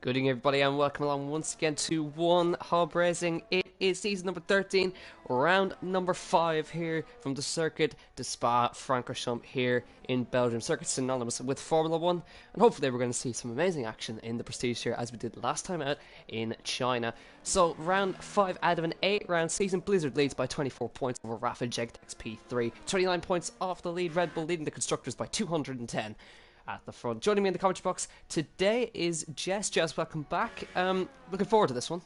Good evening, everybody, and welcome along once again to One Hub Racing. It is season number 13, round number 5 here from the circuit de Spa-Francorchamps here in Belgium. Circuit synonymous with Formula 1, and hopefully we're going to see some amazing action in the Prestige here as we did last time out in China. So, round 5 out of an 8-round season, Blizzard leads by 24 points over Rafa Jegtex P3. 29 points off the lead, Red Bull leading the Constructors by 210. At the front. Joining me in the commentary box today is Jess. Jess, welcome back. Looking forward to this one.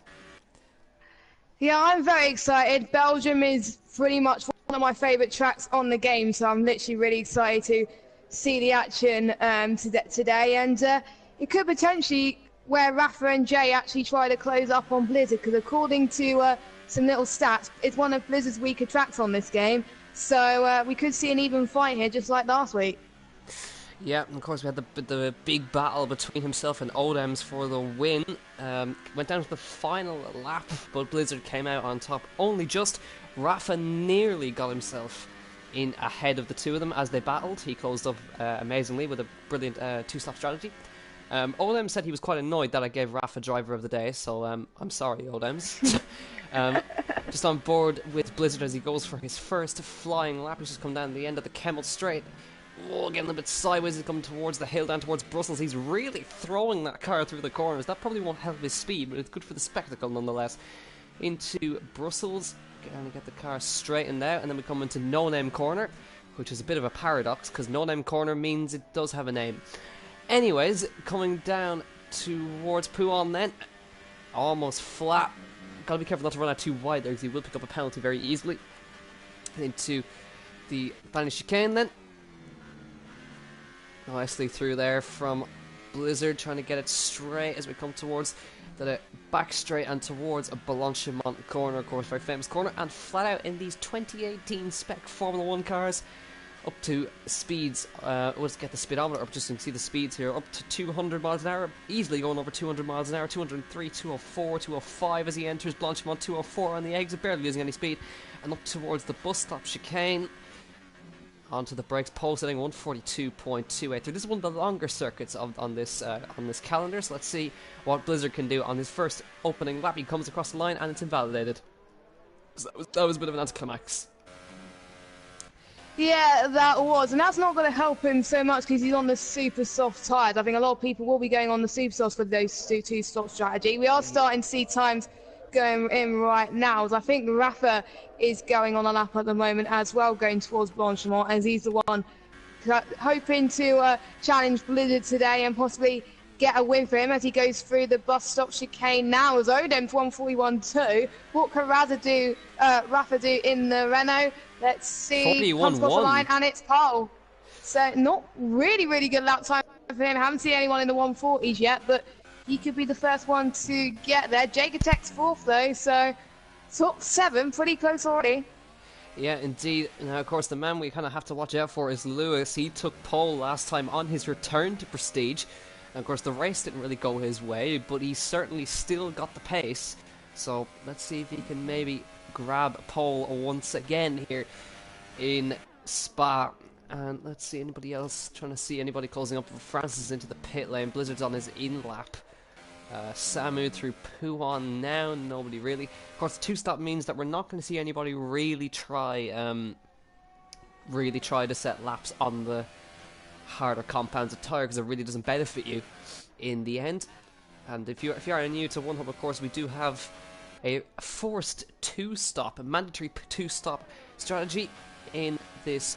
Yeah, I'm very excited. Belgium is pretty much one of my favourite tracks on the game, so I'm literally really excited to see the action today. And it could potentially where Rafa and Jay actually try to close up on Blizzard, because according to some little stats, it's one of Blizzard's weaker tracks on this game. So we could see an even fight here, just like last week. Yeah, and of course we had the big battle between himself and Odems for the win. Went down to the final lap, but Blizzard came out on top only just. Rafa nearly got himself in ahead of the two of them as they battled. He closed up amazingly with a brilliant two-stop strategy. Odems said he was quite annoyed that I gave Rafa driver of the day, so I'm sorry, Odems. Just on board with Blizzard as he goes for his first flying lap. He's just come down the end of the Kemmel Straight. Oh, getting a bit sideways, he's coming towards the hill, down towards Brussels. He's really throwing that car through the corners. That probably won't help his speed, but it's good for the spectacle nonetheless. Into Brussels, going to get the car straightened out, and then we come into No Name Corner, which is a bit of a paradox, because No Name Corner means it does have a name. Anyways, coming down towards Pouan then, almost flat. Gotta be careful not to run out too wide there, because he will pick up a penalty very easily. Into the Spanish chicane then. Nicely through there from Blizzard, trying to get it straight as we come towards the back straight and towards a Blanchimont corner, of course, very famous corner, and flat out in these 2018 spec Formula 1 cars, up to speeds, let's get the speedometer up just so you can see the speeds here, up to 200 miles an hour, easily going over 200 miles an hour, 203, 204, 205 as he enters Blanchimont, 204 on the exit, barely losing any speed, and up towards the bus stop chicane. Onto the brakes, pole setting 142.283. This is one of the longer circuits on this calendar, so let's see what Blizzard can do on his first opening lap. He comes across the line and it's invalidated. So that was a bit of an anticlimax. Yeah, that was, and that's not going to help him so much because he's on the super soft tyres. I think a lot of people will be going on the super softs for those two-stop strategy. We are starting to see times going in right now, as I think Rafa is going on a lap at the moment as well, going towards Blanchimont, as he's the one hoping to challenge Blizzard today and possibly get a win for him as he goes through the bus stop chicane now. As Odems 141.2, what can Rafa do in the Renault? Let's see, comes across the line and it's pole. So not really good lap time for him. Haven't seen anyone in the 140s yet, but he could be the first one to get there. Jegtex 4th though, so top 7, pretty close already. Yeah, indeed. Now, of course, the man we kind of have to watch out for is Lewis. He took pole last time on his return to Prestige. And of course, the race didn't really go his way, but he certainly still got the pace. So let's see if he can maybe grab pole once again here in Spa. And let's see anybody else, trying to see anybody closing up. Francis into the pit lane. Blizzard's on his in-lap. Samu through Pouan now, nobody really. Of course, the two-stop means that we're not going to see anybody really try to set laps on the harder compounds of tyre, because it really doesn't benefit you in the end. And if you are new to One Hub, of course, we do have a forced two-stop, a mandatory two-stop strategy in this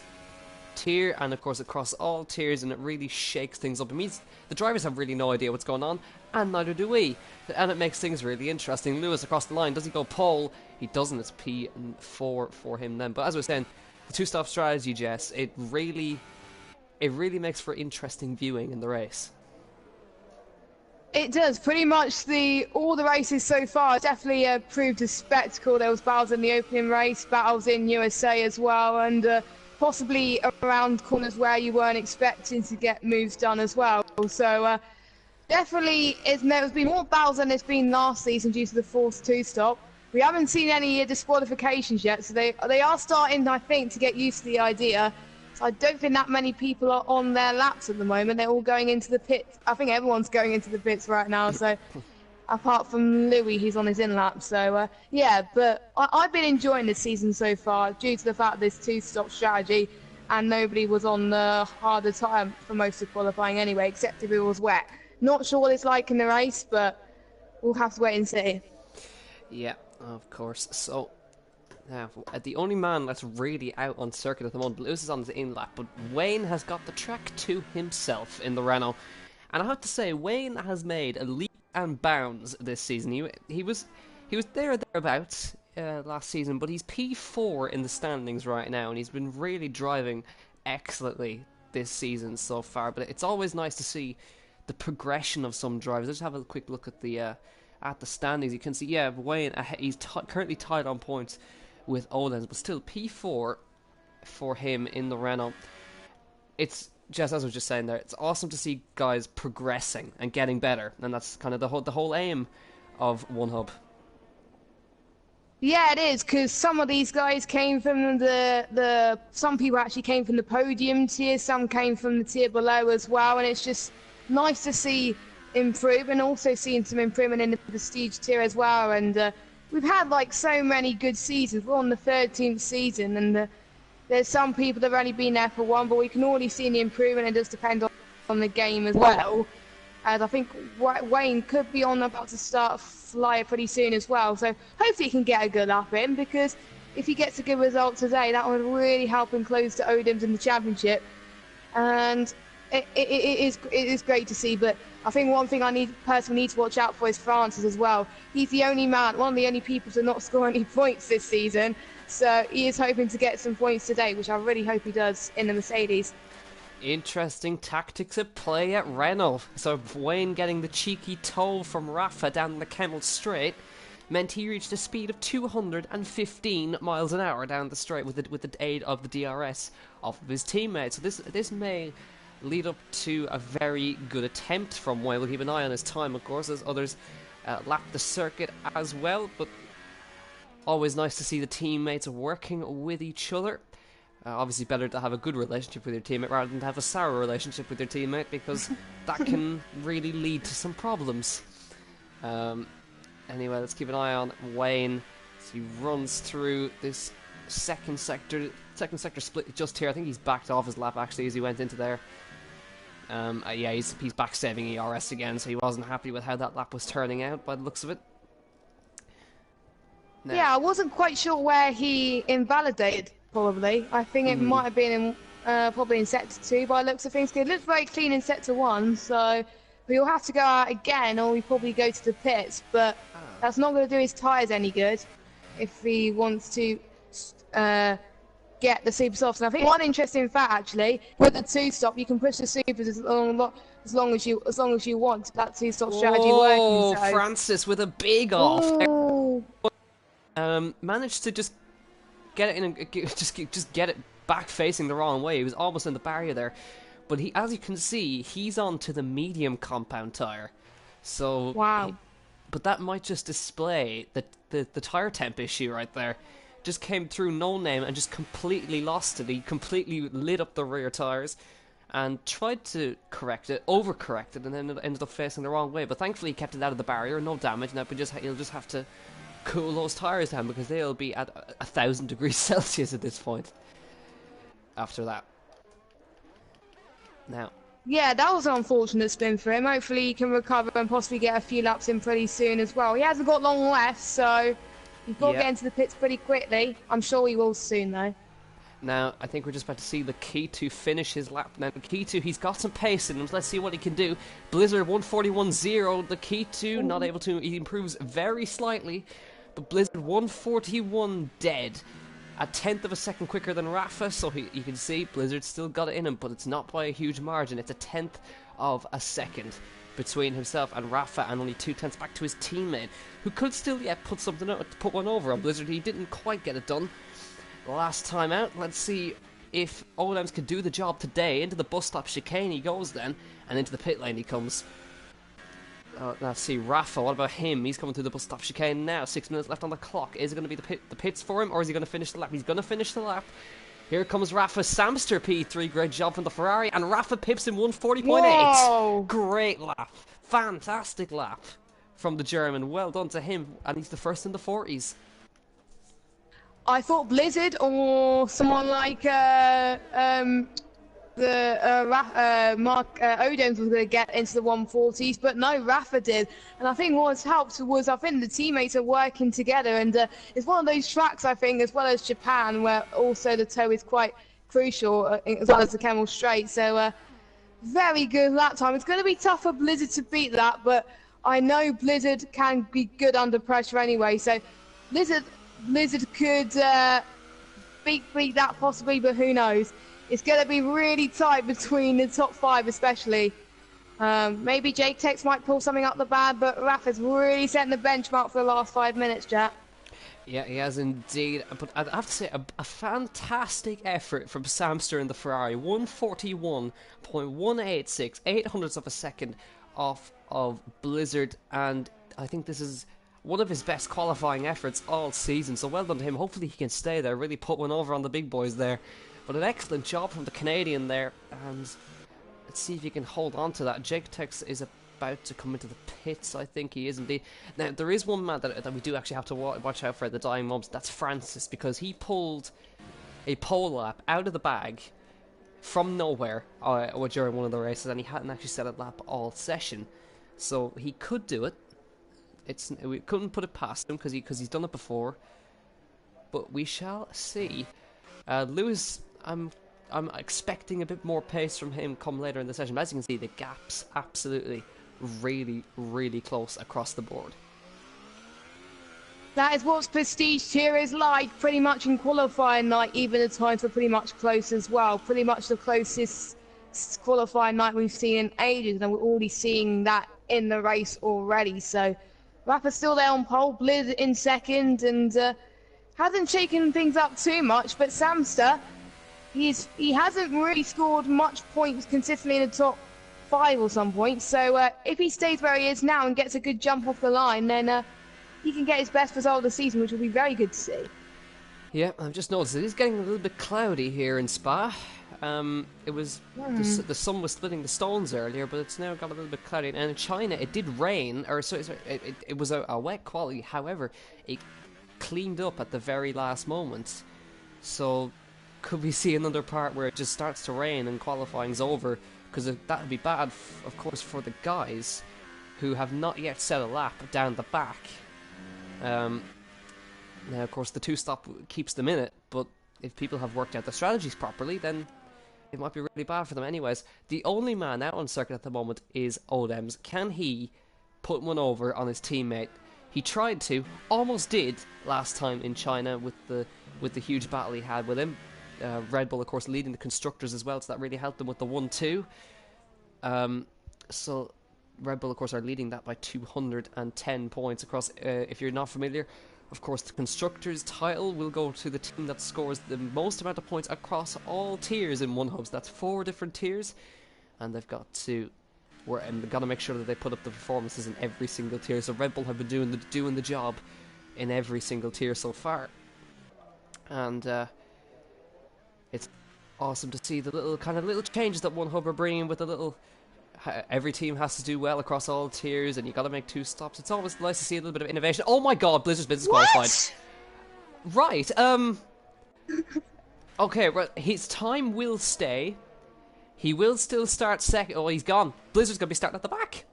tier, and of course across all tiers, and it really shakes things up. It means the drivers have really no idea what's going on, and neither do we, and it makes things really interesting. Lewis across the line, does he go pole? He doesn't. It's P4 for him then. But as I was saying, the two-stop strategy, Jess, it really makes for interesting viewing in the race. It does. Pretty much all the races so far definitely proved a spectacle. There was battles in the opening race, battles in USA as well, and possibly around corners where you weren't expecting to get moves done as well. So definitely there's been more battles than there's been last season due to the forced two-stop. We haven't seen any disqualifications yet, so they are starting, I think, to get used to the idea. So I don't think that many people are on their laps at the moment. They're all going into the pits. I think everyone's going into the pits right now. So apart from Louis, who's on his in-lap. So yeah, but I've been enjoying this season so far due to the fact this two-stop strategy, and nobody was on the harder time for most of qualifying anyway, except if it was wet. Not sure what it's like in the race, but we'll have to wait and see. Yeah, of course. So, the only man that's really out on circuit at the moment, Lewis is on his in-lap, but Wayne has got the track to himself in the Renault. And I have to say, Wayne has made a leap and bounds this season. He was there or thereabouts last season, but he's P4 in the standings right now, and he's been really driving excellently this season so far. But it's always nice to see the progression of some drivers. Let's have a quick look at the standings. You can see, yeah, Wayne, he's currently tied on points with Olen's, but still P4 for him in the Renault. It's just, as I was just saying there, it's awesome to see guys progressing and getting better, and that's kind of the whole aim of One Hub. Yeah, it is, because some of these guys came from some people actually came from the Podium Tier, some came from the tier below as well, and it's just nice to see improvement, also seeing some improvement in the Prestige Tier as well, and we've had like so many good seasons. We're on the 13th season, and there's some people that have only been there for one, but we can already see the improvement. It does depend on the game as well. And I think Wayne could be about to start flyer pretty soon as well. So hopefully he can get a good lap in, because if he gets a good result today, that would really help him close to Odems in the championship. And it is great to see. But I think one thing I personally need to watch out for is Francis as well. He's the only man, one of the only people to not score any points this season. So he is hoping to get some points today, which I really hope he does in the Mercedes. Interesting tactics at play at Renault. So Wayne getting the cheeky tow from Rafa down the Kemmel Straight meant he reached a speed of 215 miles an hour down the straight with the aid of the DRS of his teammates. So this may lead up to a very good attempt from Wayne. We'll keep an eye on his time, of course, as others lap the circuit as well. But always nice to see the teammates working with each other. Obviously better to have a good relationship with your teammate rather than to have a sour relationship with your teammate, because that can really lead to some problems. Anyway, let's keep an eye on Wayne as he runs through this second sector split just here. I think he's backed off his lap actually as he went into there. Yeah, he's back saving ERS again, so he wasn't happy with how that lap was turning out by the looks of it. Now, yeah, I wasn't quite sure where he invalidated. Probably. I think it might have been probably in Sector 2 by the looks of things. It looked very clean in Sector 1, so we'll have to go out again, or we probably go to the pits, but that's not going to do his tyres any good if he wants to get the super softs. And I think one interesting fact, actually, with the two-stop, you can push the supers as long as you want. That two-stop strategy working. So. Francis with a big off. Managed to just get it in and just get it back facing the wrong way. He was almost in the barrier there, but as you can see, he's on to the medium compound tire. So wow. But that might just display the tire temp issue right there. Just came through no name and just completely lost it. He completely lit up the rear tires and tried to correct it, overcorrect it, and then it ended up facing the wrong way. But thankfully he kept it out of the barrier, no damage. Now he'll just have to cool those tires down, because they'll be at 1,000 degrees Celsius at this point after that. Now, yeah, that was an unfortunate spin for him. Hopefully he can recover and possibly get a few laps in pretty soon as well. He hasn't got long left, so he's got to get into the pits pretty quickly. I'm sure he will soon though. Now, I think we're just about to see the Key2 finish his lap. Now, the Key2, he's got some pace in him. Let's see what he can do. Blizzard 141.0. The Key2 not able to. He improves very slightly. But Blizzard 141 dead. A tenth of a second quicker than Rafa. So you can see Blizzard still got it in him. But it's not by a huge margin. It's a tenth of a second between himself and Rafa. And only 2/10 back to his teammate, who could still put one over on Blizzard. He didn't quite get it done last time out. Let's see if Olems could do the job today. Into the bus stop chicane he goes then, and into the pit lane he comes. Let's see, Rafa, what about him? He's coming through the bus stop chicane now. 6 minutes left on the clock. Is it going to be the pits for him, or is he going to finish the lap? He's going to finish the lap. Here comes Rafa Samster P3, great job from the Ferrari, and Rafa pips in 140.8. Whoa. Great lap, fantastic lap from the German. Well done to him, and he's the first in the 40s. I thought Blizzard or someone like Mark Odems was going to get into the 140s, but no, Rafa did. And I think what's helped was I think the teammates are working together, and it's one of those tracks, I think, as well as Japan, where also the toe is quite crucial, as well as the Camel Straight. So very good lap time. It's going to be tough for Blizzard to beat that, but I know Blizzard can be good under pressure anyway. So Blizzard could beat that possibly, but who knows? It's going to be really tight between the top 5 especially. Maybe Jake Tex might pull something up the bag, but Rafa's really setting the benchmark for the last 5 minutes, Jack. Yeah, he has indeed. But I have to say, a fantastic effort from Samster in the Ferrari. 141.186, 800ths of a second off of Blizzard, and I think this is one of his best qualifying efforts all season. So well done to him. Hopefully he can stay there, really put one over on the big boys there. But an excellent job from the Canadian there, and let's see if he can hold on to that. Jake Tex is about to come into the pits, I think he is indeed. Now, there is one man that we do actually have to watch out for at the dying moments. That's Francis, because he pulled a pole lap out of the bag from nowhere during one of the races, and he hadn't actually set a lap all session. So he could do it. We couldn't put it past him because he's done it before. But we shall see. Lewis, I'm expecting a bit more pace from him come later in the session. But as you can see, the gap's absolutely really, really close across the board. That is what Prestige Tier is like, pretty much in qualifying night. Even the times were pretty much close as well. Pretty much the closest qualifying night we've seen in ages, and we're already seeing that in the race already. So Rafa's still there on pole, Blizz in second, and hasn't shaken things up too much. But Samster, he hasn't really scored much points consistently in the top 5 or some points. So if he stays where he is now and gets a good jump off the line, then he can get his best result of the season, which will be very good to see. Yeah, I've just noticed it is getting a little bit cloudy here in Spa. It was the sun was splitting the stones earlier, but it's now got a little bit cloudy. And in China, it did rain, or so it was a wet quality. However, it cleaned up at the very last moment. So could we see another part where it just starts to rain and qualifying's over? Because that would be bad, of course, for the guys who have not yet set a lap down the back. Now, of course, the 2-stop keeps them in it, but if people have worked out the strategies properly, then it might be really bad for them anyways. The only man out on circuit at the moment is Odems. Can he put one over on his teammate? He tried to, almost did last time in China with the huge battle he had with him. Red Bull, of course, leading the constructors as well, so that really helped them with the 1-2. So Red Bull, of course, are leading that by 210 points across. If you're not familiar, of course, the constructors' title will go to the team that scores the most amount of points across all tiers in one hub. So that's 4 different tiers, and they've got to make sure that they put up the performances in every single tier. So Red Bull have been doing the job in every single tier so far, and it's awesome to see the little changes that one hub are bringing with a little. Every team has to do well across all tiers, and you got to make 2 stops. It's always nice to see a little bit of innovation. Oh my God, Blizzard's been disqualified. Right. Okay. Right. His time will stay. He will still start second. Oh, he's gone. Blizzard's gonna be starting at the back.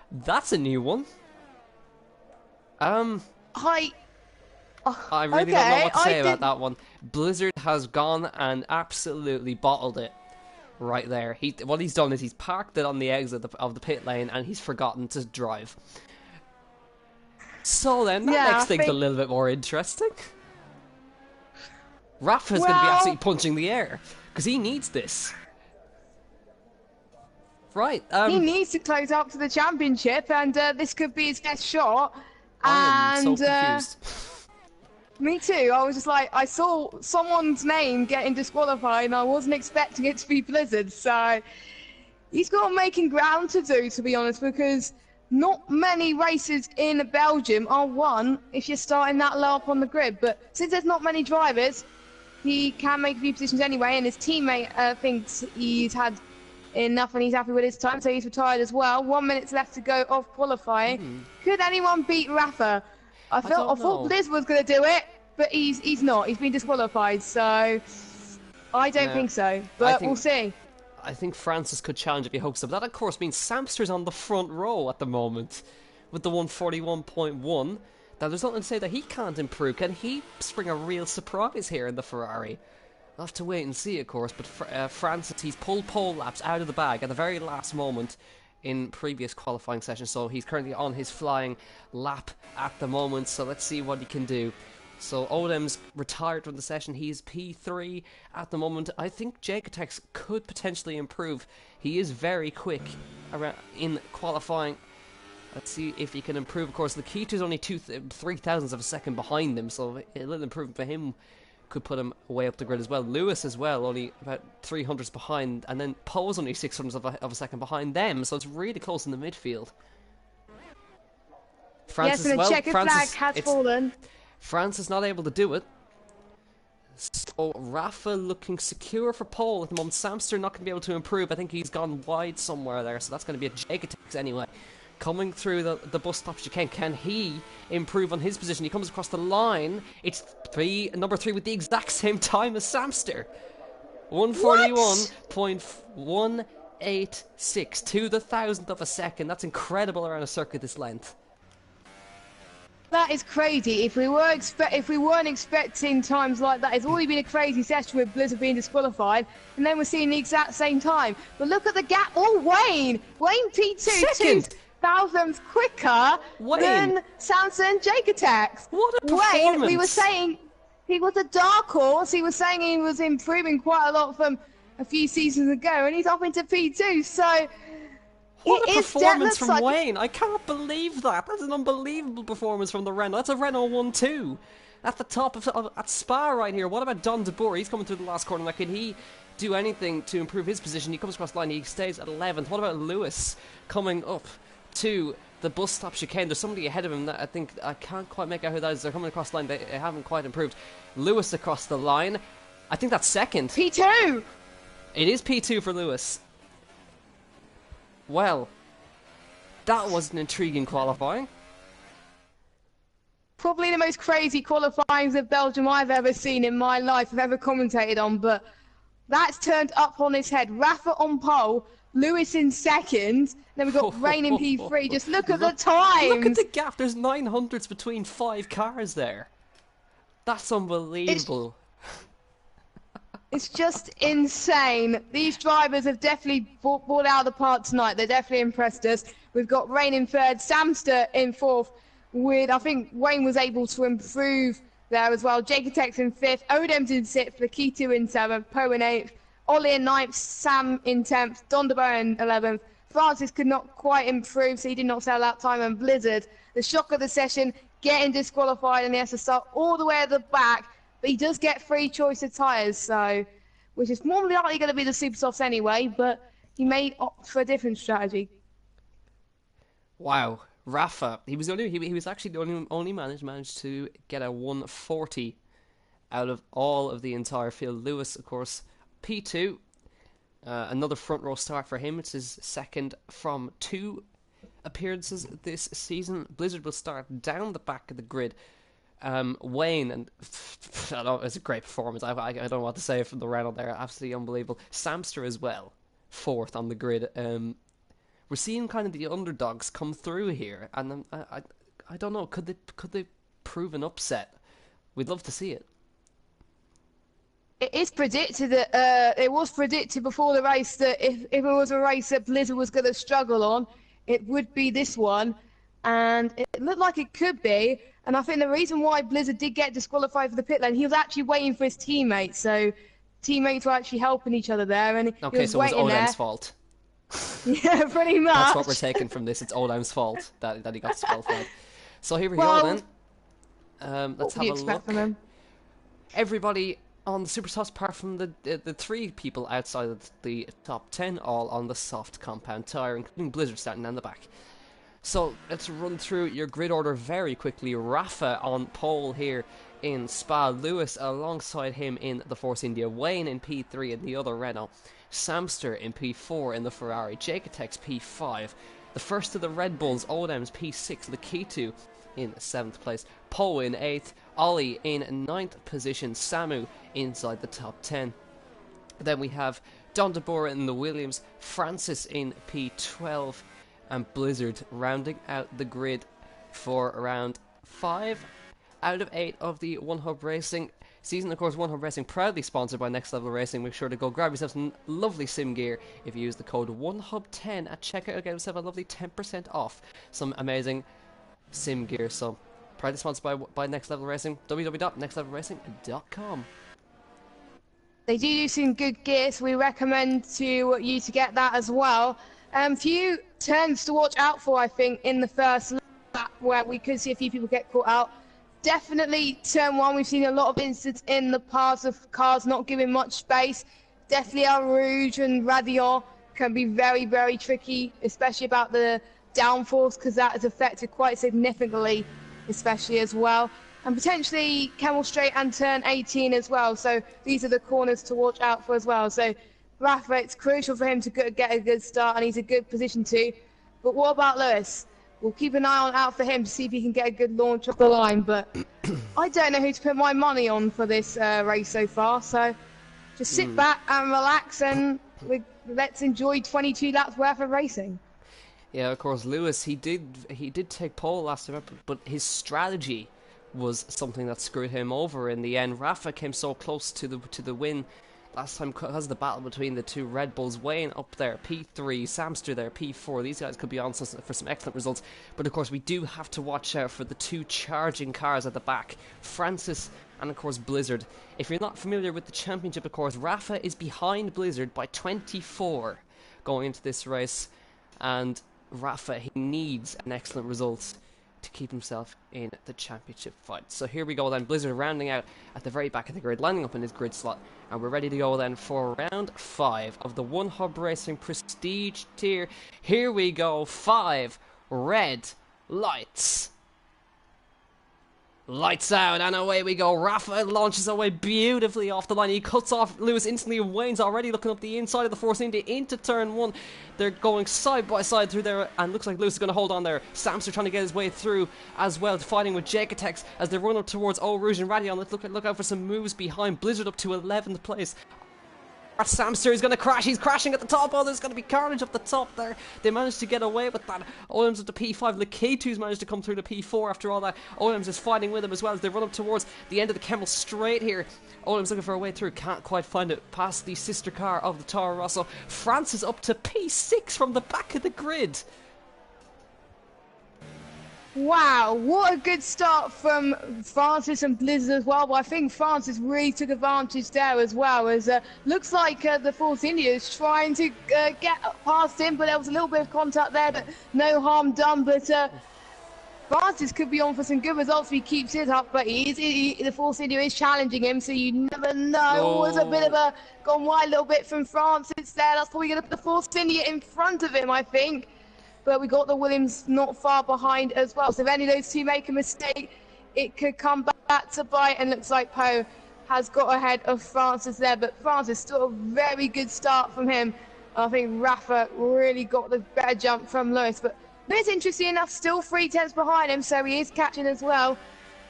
That's a new one. I really don't know what to say about that one. Blizzard has gone and absolutely bottled it. Right there. What he's done is he's parked it on the exit of the pit lane, and he's forgotten to drive. So then, that makes things a little bit more interesting. Rafa's going to be absolutely punching the air, because he needs this. Right. He needs to close up to the championship, and this could be his best shot. I am so confused. Me too. I was just like, I saw someone's name getting disqualified, and I wasn't expecting it to be Blizzard. So he's got making ground to do, to be honest, because not many races in Belgium are won if you're starting that low up on the grid. But since there's not many drivers, he can make a few positions anyway, and his teammate thinks he's had enough and he's happy with his time, so he's retired as well. 1 minute left to go of qualifying. Could anyone beat Rafa? I thought Blizz was going to do it, but he's not. He's been disqualified, so I don't think so. But we'll see. I think Francis could challenge if he hopes so. But that, of course, means Samster's on the front row at the moment with the 141.1. Now, there's nothing to say that he can't improve. Can he spring a real surprise here in the Ferrari? We'll have to wait and see, of course. But Francis, he's pulled pole laps out of the bag at the very last moment in previous qualifying sessions. So he's currently on his flying lap at the moment. So let's see what he can do. So Odem's retired from the session. He's P3 at the moment. I think Jacotex could potentially improve. He is very quick in qualifying. Let's see if he can improve. Of course, the Keto is only 3 thousandths of a second behind him, so a little improvement for him could put him way up the grid as well. Lewis as well, only about 300s behind, and then Poe's only 600s of a second behind them, so it's really close in the midfield. Francis, yes, and the checkered flag has fallen. France is not able to do it. So Rafa looking secure for pole at the moment. Samster not going to be able to improve. I think he's gone wide somewhere there, so that's going to be a Jacotex anyway. Coming through the bus stop chicane, can he improve on his position? He comes across the line. It's number 3 with the exact same time as Samster. 141.186 to the thousandth of a second. That's incredible around a circuit this length. That is crazy. If we weren't expecting times like that, it's already been a crazy session with Blizzard being disqualified, and then we're seeing the exact same time. But look at the gap. Oh, Wayne P2, second. 2 thousandths quicker than Samson Jacotex. What a performance! Wayne, we were saying he was a dark horse. He was saying he was improving quite a lot from a few seasons ago, and he's up into P2. So. What a performance from Wayne! I can't believe that. That's an unbelievable performance from the Renault. That's a Renault 1-2 at the top at Spa right here. What about Don de Boer? He's coming through the last corner. Now, can he do anything to improve his position? He comes across the line. He stays at 11th. What about Lewis coming up to the bus stop chicane? There's somebody ahead of him that I think I can't quite make out who that is. They're coming across the line. They haven't quite improved. Lewis across the line. I think that's second. P2. It is P2 for Lewis. Well, that was an intriguing qualifying. Probably the most crazy qualifyings of Belgium I've ever seen in my life, I've ever commentated on, but that's turned up on its head. Rafa on pole, Lewis in second, then we've got Rain in P3. Just look at the times. Look at the gap. There's 900s between 5 cars there. That's unbelievable. It's just insane. These drivers have definitely brought out the part tonight. They definitely impressed us. We've got Rain in third, Samster in fourth. I think Wayne was able to improve there as well. Jacotex in fifth, Odem's in sixth, Lakitu in seventh, Poe in eighth, Ollie in ninth, Sam in 10th, Don de Boer in 11th. Francis could not quite improve, so he did not sell that time. And Blizzard, the shock of the session, getting disqualified, and he has to start all the way at the back. But he does get free choice of tyres, so which is more likely going to be the super softs anyway, but he may opt for a different strategy. Wow, Rafa, he was actually the only managed to get a 140 out of all of the entire field. Lewis, of course, P2, another front row start for him. It's his second from 2 appearances this season. Blizzard will start down the back of the grid. Wayne, and I don't know, it's a great performance. I don't know what to say from the Renault there. Absolutely unbelievable. Samster as well, fourth on the grid. We're seeing kind of the underdogs come through here, and I don't know. Could they prove an upset? We'd love to see it. It is predicted that it was predicted before the race that if it was a race that Blizzard was going to struggle on, it would be this one, and it looked like it could be. And I think the reason why Blizzard did get disqualified for the pit lane, he was actually waiting for his teammates. So teammates were actually helping each other there, and he was waiting there. Odem's fault. Yeah, pretty much. That's what we're taking from this. It's Odem's fault that he got disqualified. So here we go then. Let's have a look. From him? Everybody on the super softs, apart from the 3 people outside of the top 10, all on the soft compound tyre, including Blizzard starting down the back. So let's run through your grid order very quickly. Rafa on pole here in Spa, Lewis alongside him in the Force India, Wayne in P3 in the other Renault, Samster in P4 in the Ferrari, Jaketex P5, the first of the Red Bulls, Odems P6, Lakitu in 7th place, Poe in 8th, Ollie in 9th position, Samu inside the top 10. Then we have Don DeBoer in the Williams, Francis in P12, and Blizzard rounding out the grid for round 5 out of 8 of the One Hub Racing season. Of course, One Hub Racing proudly sponsored by Next Level Racing. Make sure to go grab yourself some lovely sim gear if you use the code OneHub10 at checkout. Get yourself a lovely 10% off some amazing sim gear. So, proudly sponsored by Next Level Racing. www.nextlevelracing.com. They do some good gear, so we recommend to you to get that as well. Few turns to watch out for, I think, in the first lap, where we could see a few people get caught out. Definitely turn 1, we've seen a lot of incidents in the past of cars not giving much space. Definitely our Rouge and Radion can be very, very tricky, especially about the downforce, because that is affected quite significantly, especially as well. And potentially Camel Straight and turn 18 as well, so these are the corners to watch out for as well. So Rafa, it's crucial for him to get a good start, and he's a good position too. But what about Lewis? We'll keep an eye out for him to see if he can get a good launch off the line. But I don't know who to put my money on for this race so far. So just sit back and relax, and let's enjoy 22 laps worth of racing. Yeah, of course, Lewis, he did take pole last time, but his strategy was something that screwed him over in the end. Rafa came so close to the win last time because of the battle between the two Red Bulls. Wayne up there, P3, Samster there, P4. These guys could be on for some excellent results. But of course, we do have to watch out for the two charging cars at the back, Francis and of course Blizzard. If you're not familiar with the championship, of course, Rafa is behind Blizzard by 24 going into this race, and Rafa, he needs an excellent result to keep himself in the championship fight. So here we go then, Blizzard rounding out at the very back of the grid, lining up in his grid slot, and we're ready to go then for round 5 of the One Hub Racing Prestige Tier. Here we go, 5 red lights. Lights out, and away we go. Rafa launches away beautifully off the line. He cuts off Lewis instantly. Wayne's already looking up the inside of the Force India into turn 1. They're going side by side through there, and looks like Lewis is going to hold on there. Samster trying to get his way through as well, fighting with Jaketex as they run up towards Eau Rouge and Radion. Let's look out for some moves behind. Blizzard up to 11th place. Samster is going to crash. He's crashing at the top. Oh, there's going to be carnage up the top there. They managed to get away with that. Odems at the P5. Laketu's managed to come through the P4 after all that. Odems is fighting with him as well as they run up towards the end of the Camel Straight here. Odems looking for a way through. Can't quite find it past the sister car of the Toro Rosso. Francis up to P6 from the back of the grid. Wow, what a good start from Francis and Blizzard as well. But I think Francis really took advantage there as well, as looks like the Force India is trying to get past him, but there was a little bit of contact there, but no harm done. But Francis could be on for some good results if he keeps it up, but the Force India is challenging him, so you never know. It was a bit of a gone wide a little bit from Francis there. That's probably going to put the Force India in front of him, I think. But we got the Williams not far behind as well. So if any of those two make a mistake, it could come back to bite. And looks like Poe has got ahead of Francis there. But Francis, still a very good start from him. I think Rafa really got the better jump from Lewis. But Lewis, interesting enough, still 3 tenths behind him. So he is catching as well.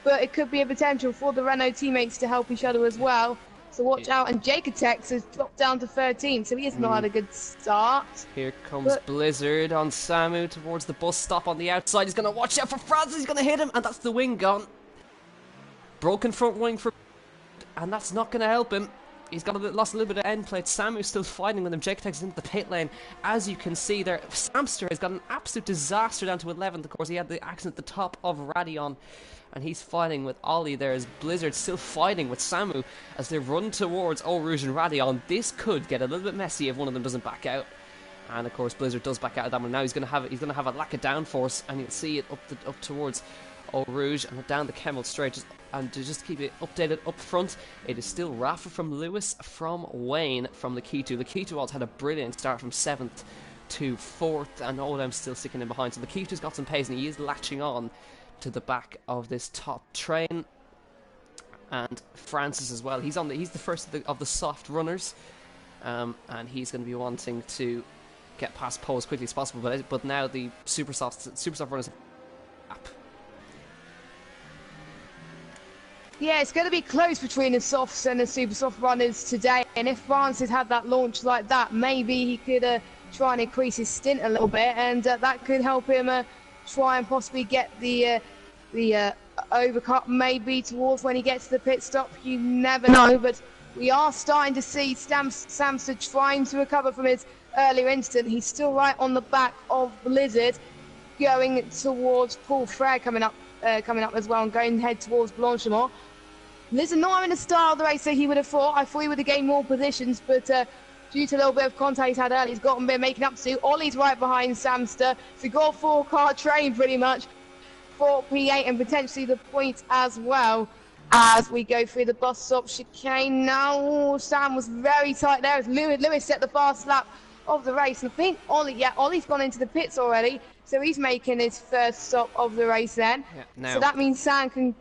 But it could be a potential for the Renault teammates to help each other as well. So watch out, and Jaketex has dropped down to 13, so he has not had a good start. Here comes Blizzard on Samu towards the bus stop on the outside. He's going to watch out for Francis, he's going to hit him, and that's the wing gone. Broken front wing for... and that's not going to help him. He's got lost a little bit of end plate. Samu's still fighting with him. Jaketex is into the pit lane. As you can see there, Samster has got an absolute disaster down to 11th. Of course, he had the accident at the top of Radion, and he's fighting with Ollie there as Blizzard still fighting with Samu as they run towards Eau Rouge and Radion. This could get a little bit messy if one of them doesn't back out. And of course, Blizzard does back out of that one. Now he's going to have a lack of downforce, and you'll see it up towards Eau Rouge and down the Camel Straight. And to just keep it updated up front, it is still Rafa from Lewis, from Wayne, from Lakitu. Lakitu also had a brilliant start from 7th to 4th, and Oldham's still sticking in behind. So the Keita's got some pace, and he is latching on to the back of this top train. And Francis as well. He's the first of the soft runners, and he's going to be wanting to get past Poe as quickly as possible. But now the super soft runners. Yeah, it's going to be close between the softs and the super soft runners today. And if Francis had that launch like that, maybe he could try and increase his stint a little bit, and that could help him try and possibly get the overcut maybe towards when he gets to the pit stop. You never know, but we are starting to see Samster trying to recover from his earlier incident. He's still right on the back of Blizzard, going towards Paul Frere coming up as well, and going head towards Blanchimont. Blizzard not having the start of the race that he would have thought. I thought he would have gained more positions, but due to a little bit of contact he's had earlier, he's got a bit making up to. Ollie's right behind Samster, so we've got a 4-car train pretty much for P8, and potentially the points as well as we go through the bus stop chicane. Now Sam was very tight there as Lewis set the fast lap of the race, and I think Ollie's gone into the pits already, so he's making his first stop of the race then. Yeah, so that means Sam can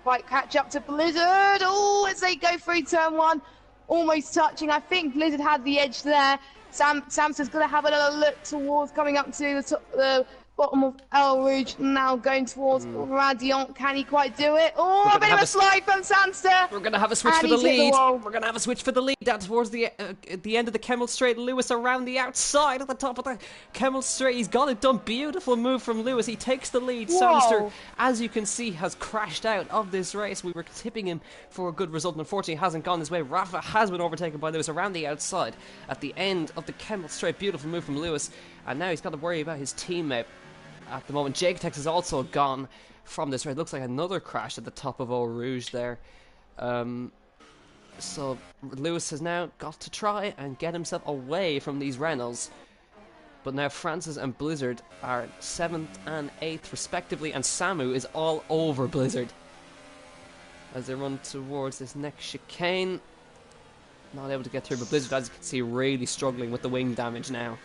quite catch up to Blizzard. Oh, as they go through turn 1, almost touching. I think Blizzard had the edge there. Samster's going to have another look towards coming up to the bottom of El Rouge, now going towards Radiant. Can he quite do it? Oh, a bit of a slide from Samster. We're going to have a switch for the lead. We're going to have a switch for the lead down towards the end of the Kemmel Straight. Lewis around the outside at the top of the Kemmel Straight. He's got it done. Beautiful move from Lewis. He takes the lead. Samster, as you can see, has crashed out of this race. We were tipping him for a good result, and unfortunately it hasn't gone his way. Rafa has been overtaken by Lewis around the outside at the end of the Kemmel Straight. Beautiful move from Lewis, and now he's got to worry about his teammate. At the moment, Jaketex is also gone from this race. Looks like another crash at the top of Eau Rouge there. So Lewis has now got to try and get himself away from these Renaults. But now Francis and Blizzard are 7th and 8th respectively, and Samu is all over Blizzard as they run towards this next chicane. Not able to get through, but Blizzard, as you can see, really struggling with the wing damage now.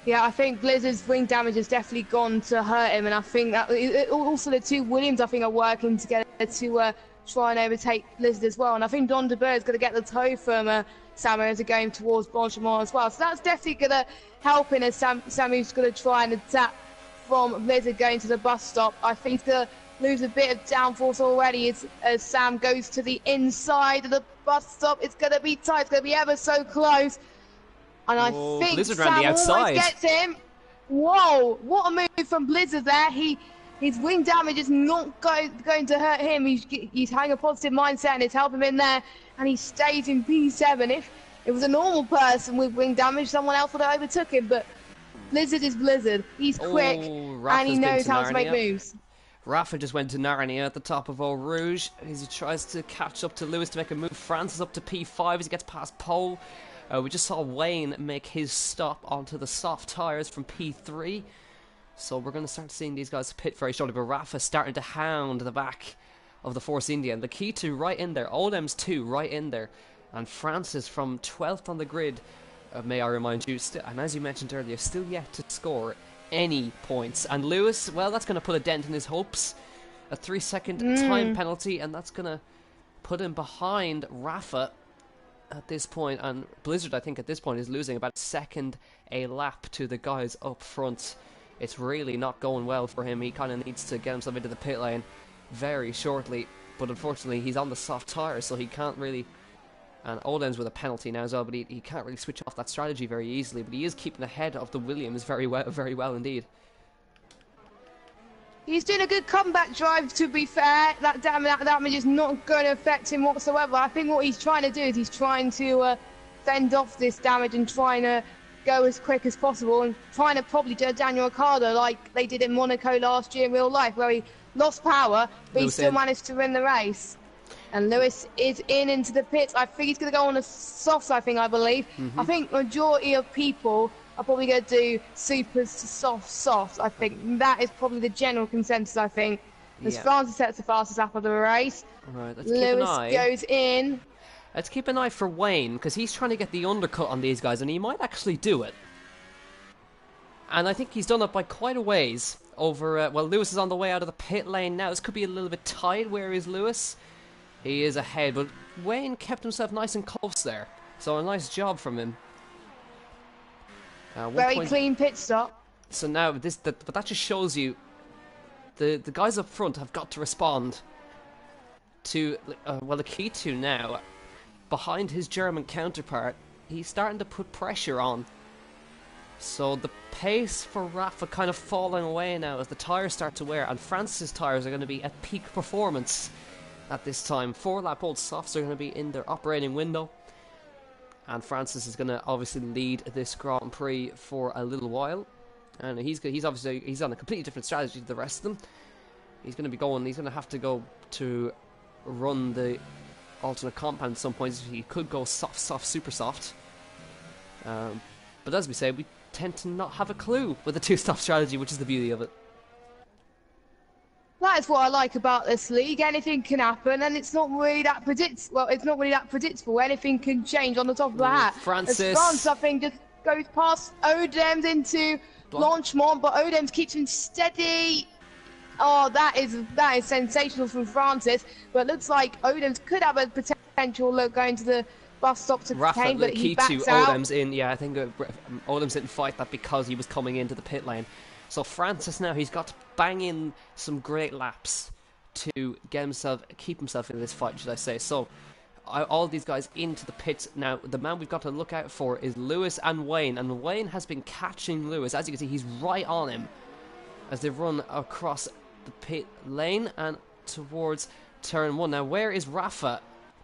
Yeah, I think Blizzard's wing damage has definitely gone to hurt him, and I think that also the two Williams, I think, are working together to try and overtake Blizzard as well. And I think Don DeBurr is going to get the toe from Samu as they're going towards Blanchimont as well. So that's definitely going to help him as Samu's going to try and attack from Blizzard going to the bus stop. I think he's going to lose a bit of downforce already as Sam goes to the inside of the bus stop. It's going to be tight. It's going to be ever so close. And I think Blizzard Sam the outside. almost gets him. Whoa, what a move from Blizzard there. His wing damage is not going to hurt him. He's having a positive mindset, and it's helping him in there. And he stays in P7. If it was a normal person with wing damage, someone else would have overtook him. But Blizzard is Blizzard. He's quick, and he knows how to make moves. Rafa just went to Narnia at the top of Eau Rouge as he tries to catch up to Lewis to make a move. Francis up to P5 as he gets past Pole. We just saw Wayne make his stop onto the soft tyres from P3. So we're going to start seeing these guys pit very shortly. But Rafa's starting to hound the back of the Force India. The key to right in there. Oldham's 2 right in there. And Francis from 12th on the grid, may I remind you. And as you mentioned earlier, still yet to score any points. And Lewis, well, that's going to put a dent in his hopes. A 3-second time penalty. And that's going to put him behind Rafa at this point, and Blizzard, I think, at this point is losing about a second a lap to the guys up front. It's really not going well for him. He kind of needs to get himself into the pit lane very shortly, but unfortunately he's on the soft tyres, so he can't really, and Oldham's with a penalty now as well, but he can't really switch off that strategy very easily, but he is keeping ahead of the Williams very well indeed. He's doing a good comeback drive, to be fair. That damage is not going to affect him whatsoever. I think what he's trying to do is he's trying to fend off this damage and trying to go as quick as possible, and trying to probably do a Daniel Ricciardo like they did in Monaco last year in real life, where he lost power, but he still managed to win the race. And Lewis is into the pits. I think he's going to go on a softs, I believe. I think majority of people are probably going to do supers to softs. I think that is probably the general consensus, I think. As Francis sets the fastest lap of the race. Right, let's Lewis keep an eye. goes in. Let's keep an eye for Wayne, because he's trying to get the undercut on these guys, and he might actually do it. And I think he's done it by quite a ways over... well, Lewis is on the way out of the pit lane now. This could be a little bit tight. Where is Lewis? He is ahead, but Wayne kept himself nice and close there. So a nice job from him. Very clean pit stop. So now, but that just shows you the guys up front have got to respond to... well, the key to now, behind his German counterpart, he's starting to put pressure on. So the pace for Rafa kind of falling away now as the tyres start to wear, and France's tyres are going to be at peak performance at this time. 4-lap-old softs are going to be in their operating window, and Francis is going to obviously lead this Grand Prix for a little while. And he's on a completely different strategy to the rest of them. He's going to have to go to run the alternate compound at some points. He could go soft, super soft. But as we say, we tend to not have a clue with the two-stop strategy, which is the beauty of it. That is what I like about this league. Anything can happen, and it's not really that predictable. Anything can change on the top of the hat. Francis. As France, I think, just goes past Odems into Blanchemont, but Odems keeps him steady. Oh, that is sensational from Francis. But it looks like Odems could have a potential look going to the bus stop to Kane, but he backs out. Odems in, yeah, I think Odems didn't fight that because he was coming into the pit lane. So Francis now, he's got to bang in some great laps to keep himself in this fight, should I say. So all these guys into the pits. Now, the man we've got to look out for is Lewis and Wayne, and Wayne has been catching Lewis. As you can see, he's right on him as they run across the pit lane and towards turn 1. Now, where is Rafa?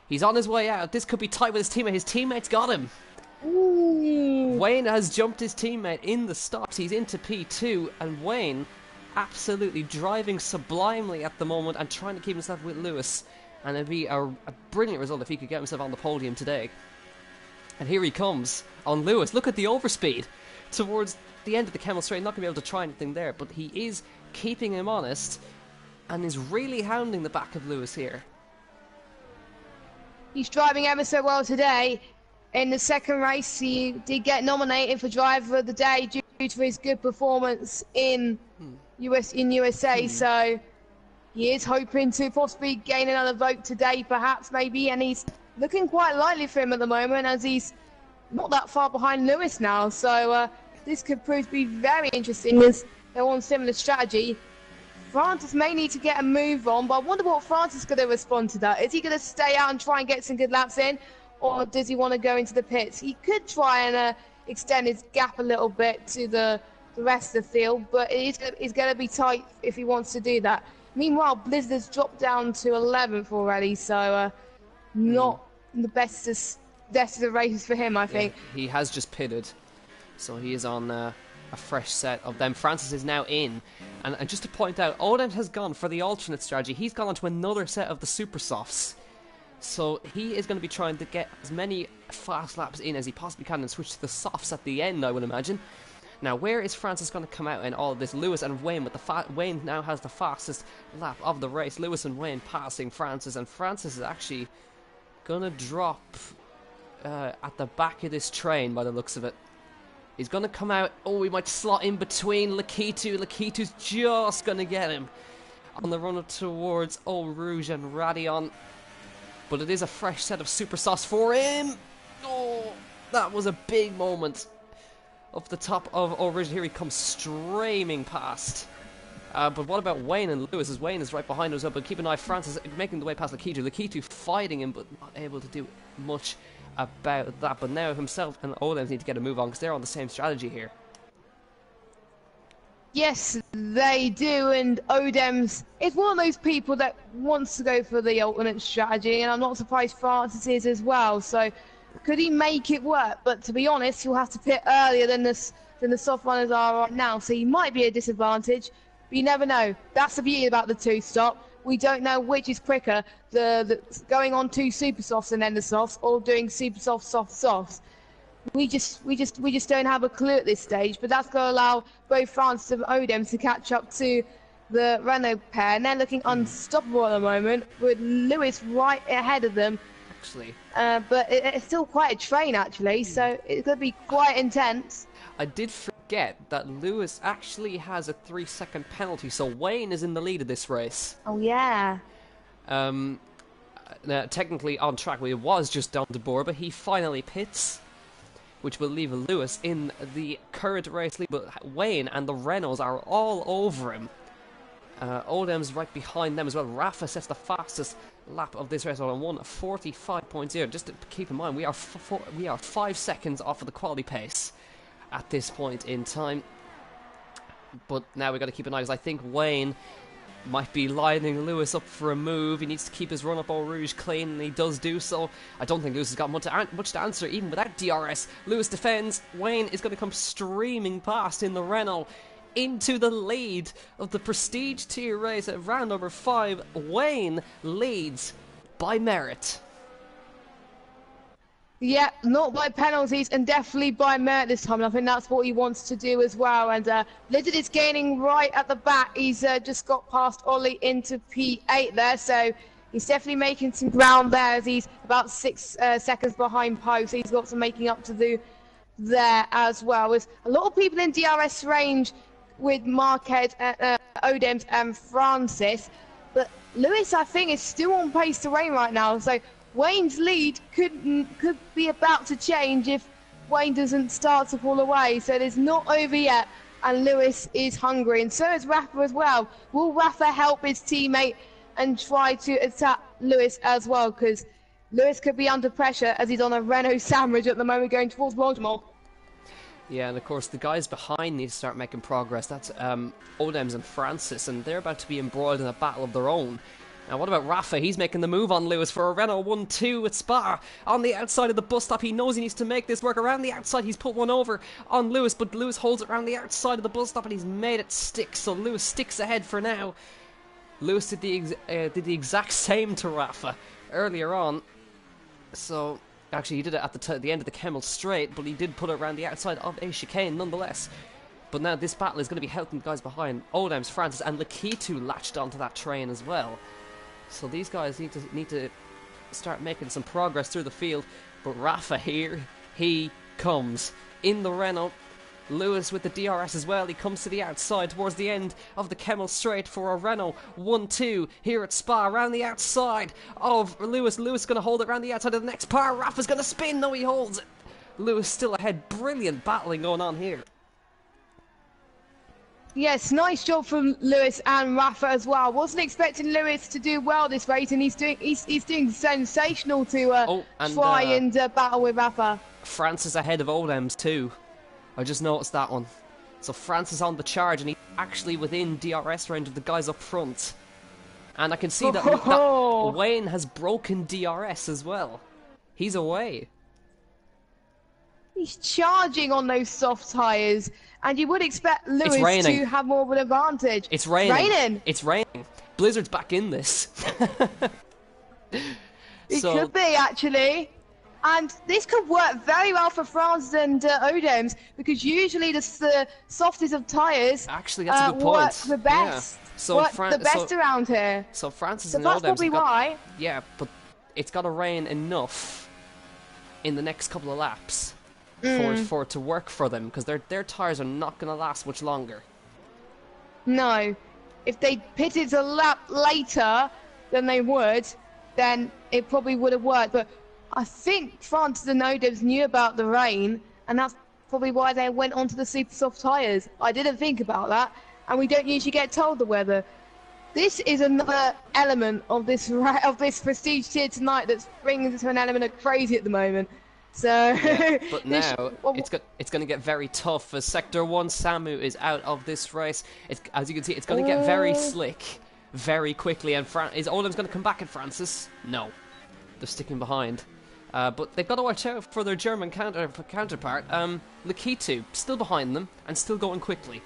He's on his way out. This could be tight with his teammate. His teammate's got him. Ooh. Wayne has jumped his teammate in the stops. He's into P2, and Wayne absolutely driving sublimely at the moment and trying to keep himself with Lewis. And it'd be a brilliant result if he could get himself on the podium today. And here he comes on Lewis. Look at the overspeed towards the end of the Camel Straight. Not going to be able to try anything there, but he is keeping him honest and is really hounding the back of Lewis here. He's driving ever so well today. In the second race, he did get nominated for Driver of the Day due to his good performance in USA. So he is hoping to possibly gain another vote today, perhaps, maybe. And he's looking quite likely for him at the moment, as he's not that far behind Lewis now. So this could prove to be very interesting, as they're on similar strategy. Francis may need to get a move on, but I wonder what Francis is going to respond to that. Is he going to stay out and try and get some good laps in, or does he want to go into the pits? He could try and extend his gap a little bit to the rest of the field, but it's going to be tight if he wants to do that. Meanwhile, Blizzard's dropped down to 11th already, so not the best of the races for him, I think. Yeah, he has just pitted, so he is on a fresh set of them. Francis is now in, and just to point out, Odin has gone for the alternate strategy. He's gone on to another set of the super softs, so he is going to be trying to get as many fast laps in as he possibly can and switch to the softs at the end, I would imagine. Now, where is Francis going to come out in all of this? Lewis and Wayne, but Wayne now has the fastest lap of the race. Lewis and Wayne passing Francis, and Francis is actually going to drop at the back of this train by the looks of it. He's going to come out. Oh, he might slot in between Lakitu. Lakitu's just going to get him on the run towards Eau Rouge and Radion. But it is a fresh set of super sauce for him. Oh, that was a big moment. Up the top of Eau Rouge. Here he comes streaming past. But what about Wayne and Lewis? As Wayne is right behind us, but keep an eye. Francis making the way past Lakitu. Lakitu fighting him, but not able to do much about that. But now himself and Odems need to get a move on, because they're on the same strategy here. Yes, they do, and Odems is one of those people that wants to go for the alternate strategy, and I'm not surprised Francis is as well. So could he make it work? But to be honest, he'll have to pit earlier than the soft runners are right now, so he might be a disadvantage. But you never know. That's the beauty about the two-stop. We don't know which is quicker, the going on two super softs and then the softs, or doing super soft, soft, softs. We just don't have a clue at this stage. But that's going to allow both Francis and Odems to catch up to the Renault pair, and they're looking unstoppable at the moment, with Lewis right ahead of them. actually. But it's still quite a train, actually, so it's going to be quite intense. I did forget that Lewis actually has a 3-second penalty, so Wayne is in the lead of this race. Oh, yeah. Now, technically on track, it was just down to Boer, but he finally pits, which will leave Lewis in the current race lead. But Wayne and the Renaults are all over him. Odem's right behind them as well. Rafa sets the fastest lap of this race on 1:45.0. Just to keep in mind, we are 5 seconds off of the quality pace at this point in time. But now we've got to keep an eye, because I think Wayne might be lining Lewis up for a move. He needs to keep his run-up Eau Rouge clean, and he does do so. I don't think Lewis has got much to answer, even without DRS. Lewis defends. Wayne is going to come streaming past in the Renault into the lead of the Prestige Tier race at round number 5. Wayne leads by merit. Yeah, not by penalties, and definitely by merit this time. And I think that's what he wants to do as well. And Blizzard is gaining right at the back. He's just got past Ollie into P8 there, so he's definitely making some ground there, as he's about 6 seconds behind Poe. So he's got some making up to do there as well. There's a lot of people in DRS range with Marquez, Odems and Francis, but Lewis, I think, is still on pace to reign right now. So Wayne's lead could be about to change if Wayne doesn't start to pull away. So it's not over yet, and Lewis is hungry, and so is Rafa as well. Will Rafa help his teammate and try to attack Lewis as well? Because Lewis could be under pressure, as he's on a Renault sandwich at the moment going towards Baltimore. Yeah, and of course the guys behind need to start making progress. That's Odems and Francis, and they're about to be embroiled in a battle of their own. Now what about Rafa? He's making the move on Lewis for a Renault 1-2 at Spa. On the outside of the bus stop, he knows he needs to make this work. Around the outside, he's put one over on Lewis, but Lewis holds it around the outside of the bus stop, and he's made it stick, so Lewis sticks ahead for now. Lewis did the exact same to Rafa earlier on, so actually he did it at the end of the Kemmel straight, but he did put it around the outside of a chicane nonetheless. But now this battle is going to be helping the guys behind. Odems, Francis and Lakitu latched onto that train as well. So these guys need to start making some progress through the field. But Rafa, here he comes in the Renault. Lewis with the DRS as well. He comes to the outside towards the end of the Kemmel straight for a Renault 1-2 here at Spa. Around the outside of Lewis. Lewis going to hold it around the outside of the next par. Rafa's going to spin. No, he holds it. Lewis still ahead. Brilliant battling going on here. Yes, nice job from Lewis and Rafa as well. Wasn't expecting Lewis to do well this race, and he's doing sensational to try and battle with Rafa. Francis ahead of Odems too. I just noticed that one. So Francis on the charge, and he's actually within DRS range of the guys up front. And I can see that Wayne has broken DRS as well. He's away. He's charging on those soft tyres, and you would expect Lewis to have more of an advantage. It's raining. It's raining. Blizzard's back in this. It could be, actually. And this could work very well for Francis and Odems, because usually the softest of tyres actually, that's a good point. Work the best. Yeah. So work the best around here. So Francis so and that's Odems probably why. Yeah, but it's got to rain enough in the next couple of laps for it to work for them, because their tyres are not going to last much longer. No. If they pitted a lap later than they would, then it probably would have worked. But I think Francis and Odems knew about the rain, and that's probably why they went onto the super soft tyres. I didn't think about that, and we don't usually get told the weather. This is another element of this prestige tier tonight that's bringing us to an element of crazy at the moment. So, yeah, but now it's going to get very tough, as Sector 1 Samu is out of this race. As you can see, it's going to get very slick very quickly. And is Olem's going to come back at Francis? No, they're sticking behind. But they've got to watch out for their German counterpart. Lakitu still behind them and still going quickly.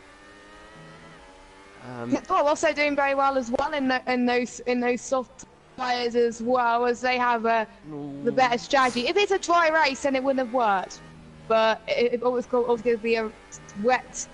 Also doing very well as well in those soft tyres as well, as they have the better strategy. If it's a dry race, then it wouldn't have worked. But if it's going to be a wet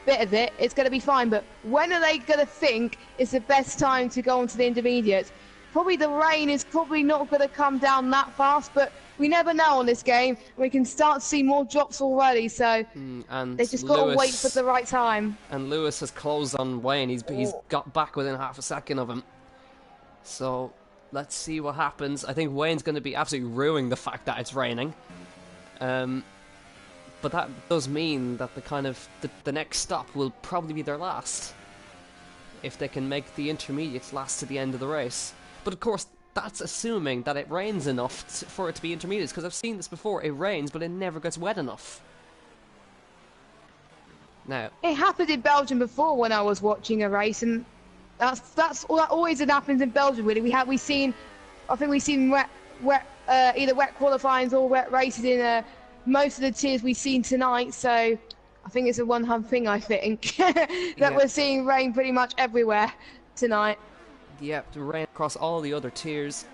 bit of it, it's going to be fine. But when are they going to think it's the best time to go onto the intermediates? probably the rain is probably not going to come down that fast, but we never know on this game. We can start to see more drops already, so and they just got to wait for the right time. And Lewis has closed on Wayne. He's got back within half a second of him. So let's see what happens. I think Wayne's going to be absolutely ruining the fact that it's raining. But that does mean that the next stop will probably be their last, if they can make the intermediates last to the end of the race. But of course, that's assuming that it rains enough for it to be intermediates, because I've seen this before. It rains, but it never gets wet enough. Now, it happened in Belgium before when I was watching a race, and that always happens in Belgium. Really, I think we've seen either wet qualifying or wet races in most of the tiers we've seen tonight. So I think it's a one-hub thing. I think that we're seeing rain pretty much everywhere tonight. Yep, the rain across all the other tiers,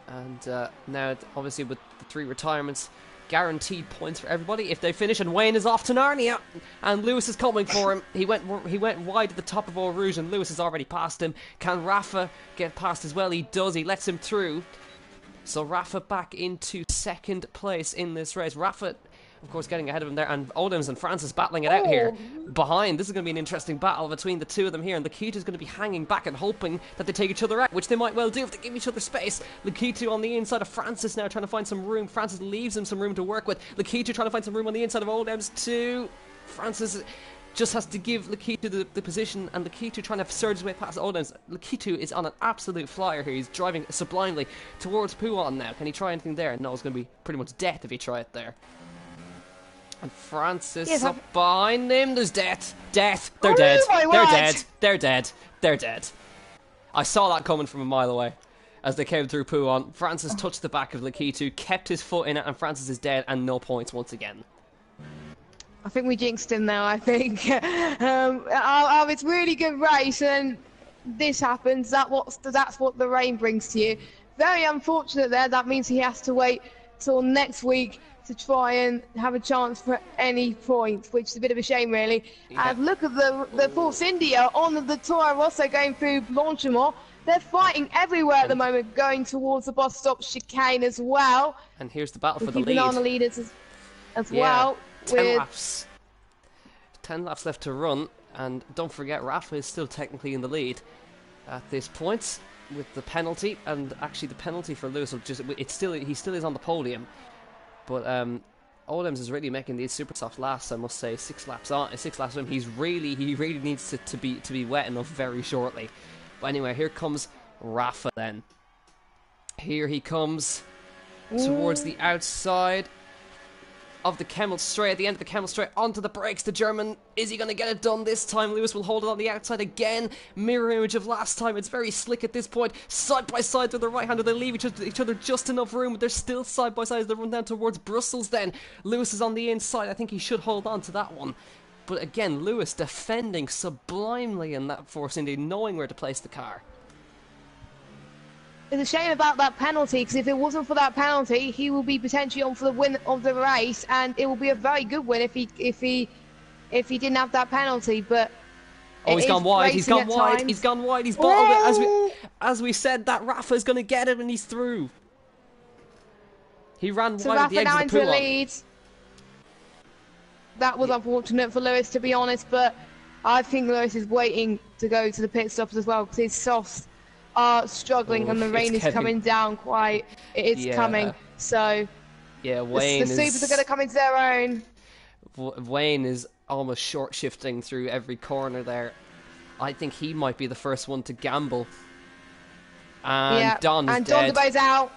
and now obviously with the 3 retirements, guaranteed points for everybody if they finish. And Wayne is off to Narnia, and Lewis is coming for him. He went wide at the top of Eau Rouge, and Lewis has already passed him. Can Rafa get past as well? He does. He lets him through. So Rafa back into 2nd place in this race. Rafa, of course, getting ahead of him there, and Odems and Francis battling it out here behind. This is going to be an interesting battle between the two of them here, and Lakitu is going to be hanging back and hoping that they take each other out, which they might well do if they give each other space. Lakitu on the inside of Francis now, trying to find some room. Francis leaves him some room to work with. Lakitu trying to find some room on the inside of Odems too. Francis just has to give Lakitu the position, and Lakitu trying to surge his way past Odems. Lakitu is on an absolute flyer here. He's driving sublimely towards Puon now. Can he try anything there? No, it's going to be pretty much death if he try it there. And Francis up behind him. There's death. Death. They're dead. They're dead. They're dead. They're dead. I saw that coming from a mile away as they came through Puon. Francis touched the back of Lakitu, kept his foot in it, and Francis is dead and no points once again. I think we jinxed him now, I think. It's really good race, and this happens. That's what the rain brings to you. Very unfortunate there. That means he has to wait till next week to try and have a chance for any points, which is a bit of a shame, really. Yeah. And look at the Force India on the Toro Rosso going through Blanchimont. They're fighting everywhere at the moment, going towards the bus stop chicane as well. And here's the battle for the lead. Keeping on the leaders as well. 10 laps. 10 laps left to run, and don't forget, Rafa is still technically in the lead at this point with the penalty, and actually the penalty for Lewis will he still is on the podium. But Odems is really making these super soft laps, I must say. 6 laps on, 6 laps on him. He really needs to be wet enough very shortly. But anyway, here comes Rafa then. Here he comes towards the outside of the Kemmel straight, at the end of the Kemmel straight, onto the brakes. The German, is he going to get it done this time? Lewis will hold it on the outside again. Mirror image of last time. It's very slick at this point. Side by side with the right hander. They leave each other just enough room, but they're still side by side as they run down towards Brussels then. Lewis is on the inside. I think he should hold on to that one. But again, Lewis defending sublimely in that Force India, knowing where to place the car. It's a shame about that penalty, because if it wasn't for that penalty, he will be potentially on for the win of the race, and it will be a very good win if he didn't have that penalty. But he's gone wide. He's gone wide. He's gone wide. He's bottled it. As we said, that Rafa's going to get it, and he's through. He ran wide at the edge of the pool. That was unfortunate for Lewis, to be honest, but I think Lewis is waiting to go to the pit stops as well, because his softs are struggling and the rain is coming down quite. It is coming. So yeah, Wayne the supers are going to come into their own. Wayne is almost short shifting through every corner there. I think he might be the first one to gamble. And Don is dead. Don DeBo's out.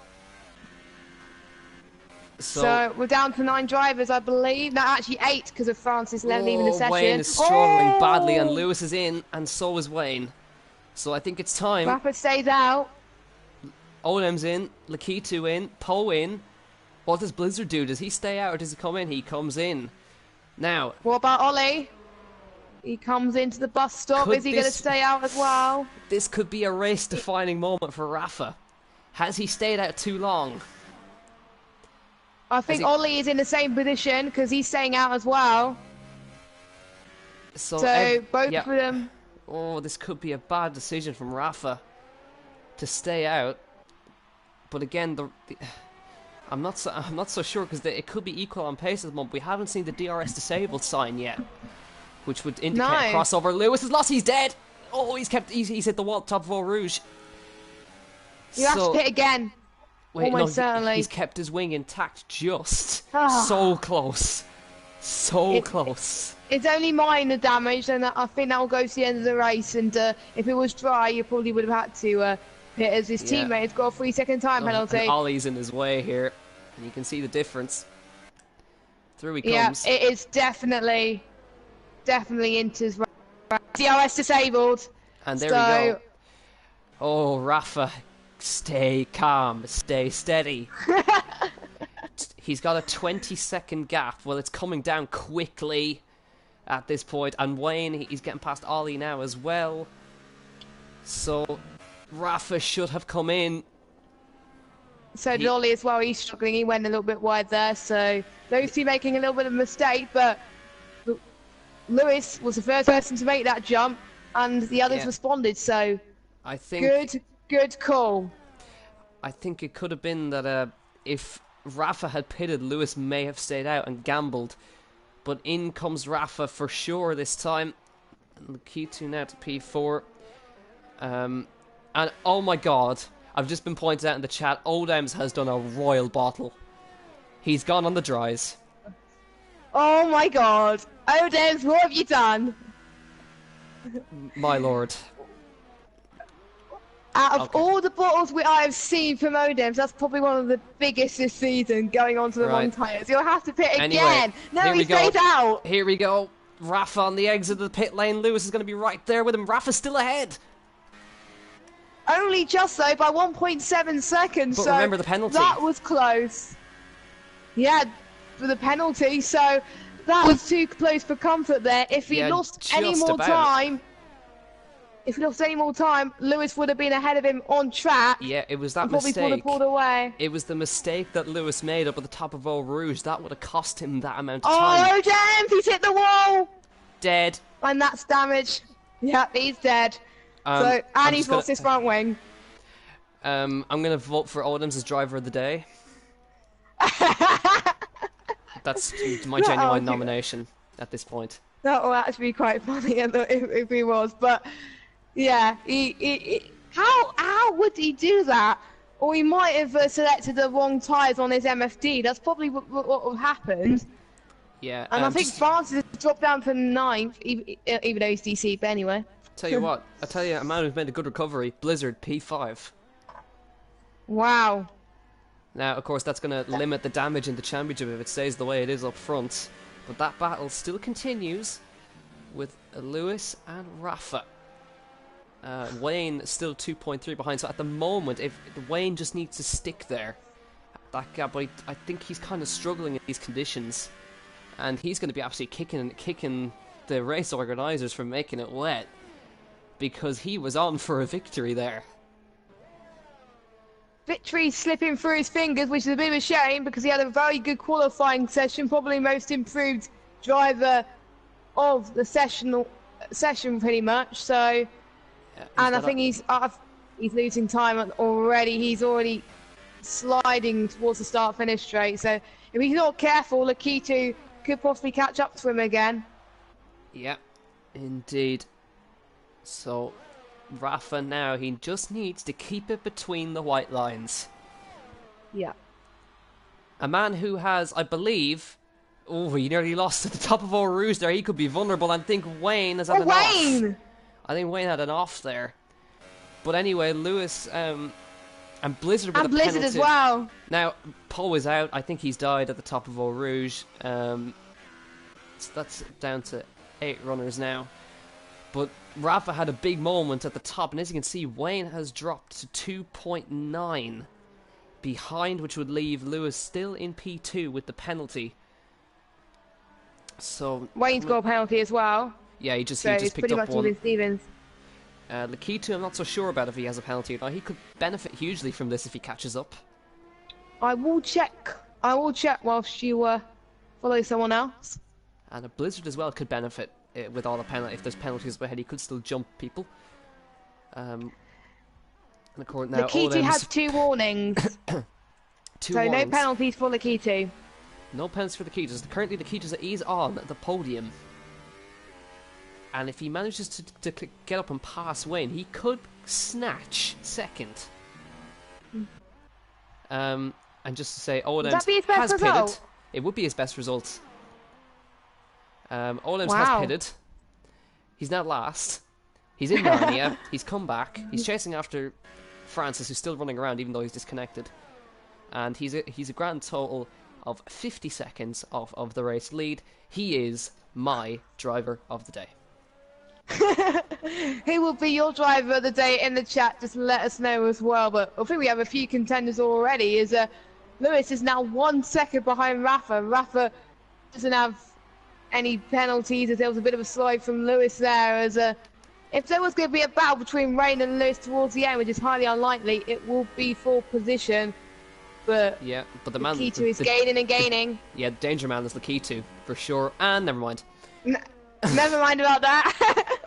So we're down to 9 drivers, I believe. No, actually 8 because of Francis leaving the session. Wayne is struggling badly, and Lewis is in, and so is Wayne. So I think it's time. Rafa stays out. Olem's in, Lakitu in, Poe in. What does Blizzard do? Does he stay out or does he come in? He comes in. Now. What about Ollie? He comes into the bus stop. Is he going to stay out as well? This could be a race-defining moment for Rafa. Has he stayed out too long? I think Ollie is in the same position because he's staying out as well. So both of them. Oh, this could be a bad decision from Rafa. to stay out. But again, I'm not so sure because it could be equal on pace at the moment. We haven't seen the DRS disabled sign yet, which would indicate a crossover. Lewis is lost. He's dead. Oh, he's hit the wall, top of Eau Rouge. You have to hit again. Wait, almost no, certainly. He's kept his wing intact just. So close. So close. It's only minor damage, and I think that will go to the end of the race. And if it was dry, you probably would have had to hit as his teammate has got a 3-second time penalty. And Ollie's in his way here, and you can see the difference. Through he comes. Yeah, it is definitely into his DRS disabled. And there we go. Oh, Rafa, stay calm, stay steady. He's got a 20-second gap. Well, it's coming down quickly at this point. And Wayne, he's getting past Ollie now as well. So, Rafa should have come in. So did Ollie as well. He's struggling. He went a little bit wide there. So, those two making a little bit of a mistake. But Lewis was the first person to make that jump. And the others responded. So, I think good call. I think it could have been that if Rafa had pitted, Lewis may have stayed out and gambled. But in comes Rafa for sure this time. And Q2 now to P4. And oh my god, I've just been pointed out in the chat, Odems has done a royal bottle. He's gone on the dries. Oh my god. Odems, what have you done? My lord. Out of all the bottles I have seen from Odems, that's probably one of the biggest this season, going on to the long tyres. You'll have to pit again. No, he stayed out. Here we go. Rafa on the exit of the pit lane. Lewis is going to be right there with him. Rafa's still ahead. Only just though, by 1.7 seconds. But so remember the penalty. That was close. Yeah, for the penalty. So that was too close for comfort there. If he lost any more time... If he lost any more time, Lewis would have been ahead of him on track. Yeah, it was that mistake. Probably pulled away. It was the mistake that Lewis made up at the top of Eau Rouge. That would have cost him that amount of time. Oh, damn! He's hit the wall! Dead. And that's damage. Yeah, he's dead. And he's lost his front wing. I'm going to vote for Odems as driver of the day. That's my genuine nomination at this point. That will actually be quite funny if he was, but... Yeah, how would he do that? Or he might have selected the wrong tyres on his MFD. That's probably what happened. Yeah. And I think Francis has dropped down to 9th, even though he's DC, but anyway. Tell you what, I tell you a man who's made a good recovery, Blizzard P5. Wow. Now, of course, that's going to limit the damage in the championship if it stays the way it is up front. But that battle still continues with Lewis and Rafa. Wayne still 2.3 behind, so at the moment, if Wayne just needs to stick there, that gap, but I think he's kind of struggling in these conditions, and he's going to be absolutely kicking the race organisers for making it wet, because he was on for a victory there. Victory slipping through his fingers, which is a bit of a shame, because he had a very good qualifying session, probably most improved driver of the session pretty much, so... And I think he's losing time already. He's already sliding towards the start-finish straight. So if he's not careful, Lakitu could possibly catch up to him again. Yeah, indeed. So Rafa now, he just needs to keep it between the white lines. Yeah. A man who has, I believe... Oh, he nearly lost at the top of Eau Rouge there. He could be vulnerable. I think Wayne has had an off. I think Wayne had an off there. But anyway, Lewis and Blizzard with a penalty. And Blizzard as well. Now, Poe is out. I think he's died at the top of Eau Rouge. So that's down to 8 runners now. But Rafa had a big moment at the top. And as you can see, Wayne has dropped to 2.9 behind, which would leave Lewis still in P2 with the penalty. So Wayne's got a penalty as well. Yeah, he just pretty picked up much one. Within Stevens. Lakitu, I'm not so sure about if he has a penalty or not. He could benefit hugely from this if he catches up. I will check whilst you follow someone else. And a Blizzard as well could benefit with all the penalty. If there's penalties ahead, he could still jump people. And of course, now Lakitu has Oldham's 2 warnings. two So warnings. no penalties for Lakitu. No penalties for Lakitu. Currently, Lakitu is on the podium. And if he manages to get up and pass Wayne, he could snatch second. And just to say, Oldhams has pitted. It would be his best result. Oldhams has pitted. He's now last. He's in Narnia. He's come back. He's chasing after Francis, who's still running around, even though he's disconnected. And he's a grand total of 50 seconds off of the race lead. He is my driver of the day. Who will be your driver of the day in the chat? Just let us know as well. But I think we have a few contenders already. Lewis is now 1 second behind Rafa. Rafa doesn't have any penalties, as there was a bit of a slide from Lewis there. If there was going to be a battle between Rain and Lewis towards the end, which is highly unlikely, it will be for position. But yeah, but the man Lakitu is gaining and gaining. Yeah, danger man is Lakitu for sure. And never mind. Never mind about that.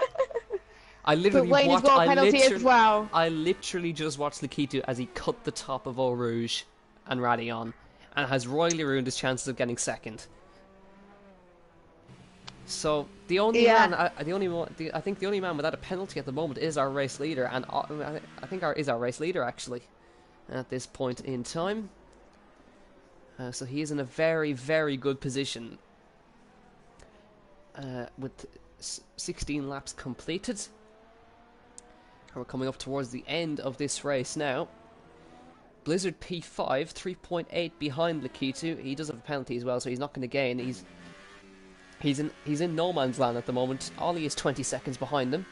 I literally but Wayne has got a penalty as well. I literally just watched Lakitu as he cut the top of Eau Rouge and Radion, and has royally ruined his chances of getting second. So the only man, I think the only man without a penalty at the moment is our race leader, and I think is our race leader actually at this point in time. So he is in a very, very good position with 16 laps completed. We're coming up towards the end of this race now. Blizzard P5, 3.8 behind Lakitu. He does have a penalty as well, so he's not going to gain. He's in no man's land at the moment. Ollie is 20 seconds behind him.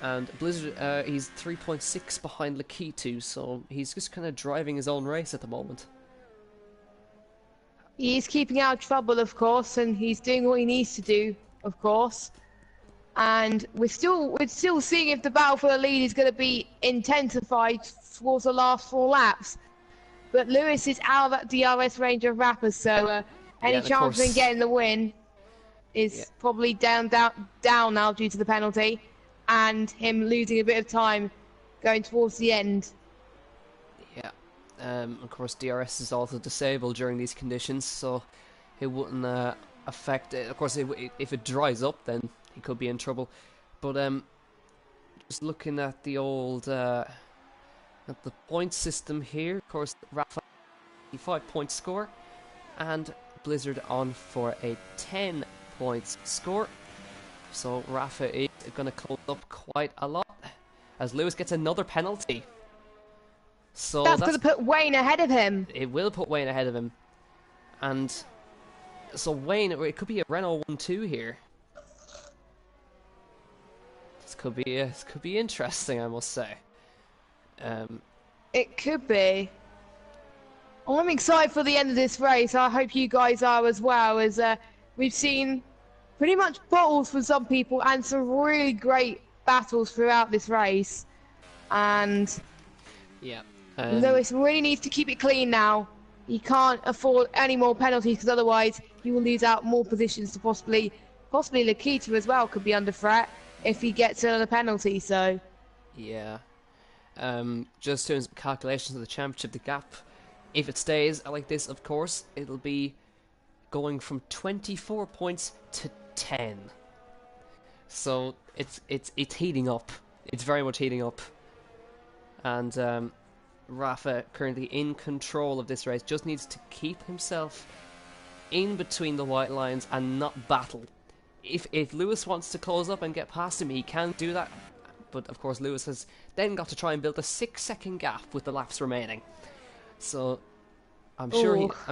And Blizzard, he's 3.6 behind Lakitu, so he's just kind of driving his own race at the moment. He's keeping out of trouble, of course, and he's doing what he needs to do, of course. And we're still seeing if the battle for the lead is going to be intensified towards the last 4 laps. But Lewis is out of that DRS range of Rafa, so any chance of him getting the win is probably down now due to the penalty, and him losing a bit of time going towards the end. Yeah, of course DRS is also disabled during these conditions, so it wouldn't affect it. Of course, if it dries up, then he could be in trouble. But just looking at the old at the point system here, of course, Rafa 5-point score, and Blizzard on for a 10 points score. So Rafa is going to close up quite a lot as Lewis gets another penalty. So that's going to put Wayne ahead of him. It will put Wayne ahead of him. And so Wayne, it could be a Renault 1-2 here. This could be interesting, I must say. It could be. I'm excited for the end of this race. I hope you guys are as well, as we've seen pretty much battles for some people and some really great battles throughout this race. And yeah, Lewis really needs to keep it clean now. He can't afford any more penalties, because otherwise he will lose out more positions to possibly Lakitu as well could be under threat if he gets another penalty. So yeah, just doing some calculations of the championship, the gap, if it stays like this, of course, it'll be going from 24 points to 10. So it's heating up. It's very much heating up. And Rafa, currently in control of this race, just needs to keep himself in between the white lines and not battle. If Lewis wants to close up and get past him, he can do that. But of course, Lewis has then got to try and build a 6-second gap with the laps remaining. So I'm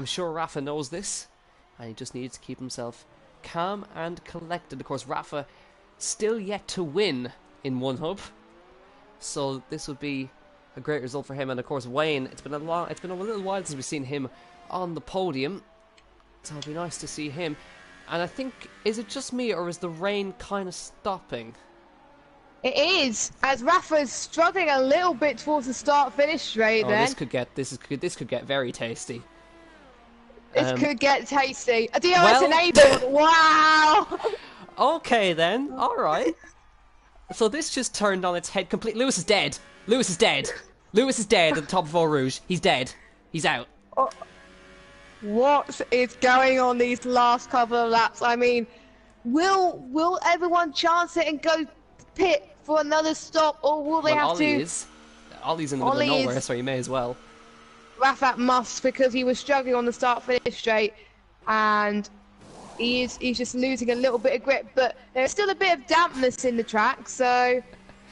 sure Rafa knows this, and he just needs to keep himself calm and collected. Of course, Rafa still yet to win in one hub, so this would be a great result for him. And of course, Wayne, it's been a little while since we've seen him on the podium, so it'll be nice to see him. And I think, is it just me, or is the rain kind of stopping? It is, as Rafa is struggling a little bit towards the start-finish straight. Oh, then this could get very tasty. This could get tasty. A DRS enabled. Wow. Okay then. All right. So this just turned on its head completely. Lewis is dead. Lewis is dead. Lewis is dead at the top of Eau Rouge. He's dead. He's out. Oh, what is going on these last couple of laps? I mean, will everyone chance it and go pit for another stop, or will they have Ollie to? Ollie's in the middle of nowhere, so he may as well. Rafa must, because he was struggling on the start-finish straight, and he's just losing a little bit of grip. But there's still a bit of dampness in the track, so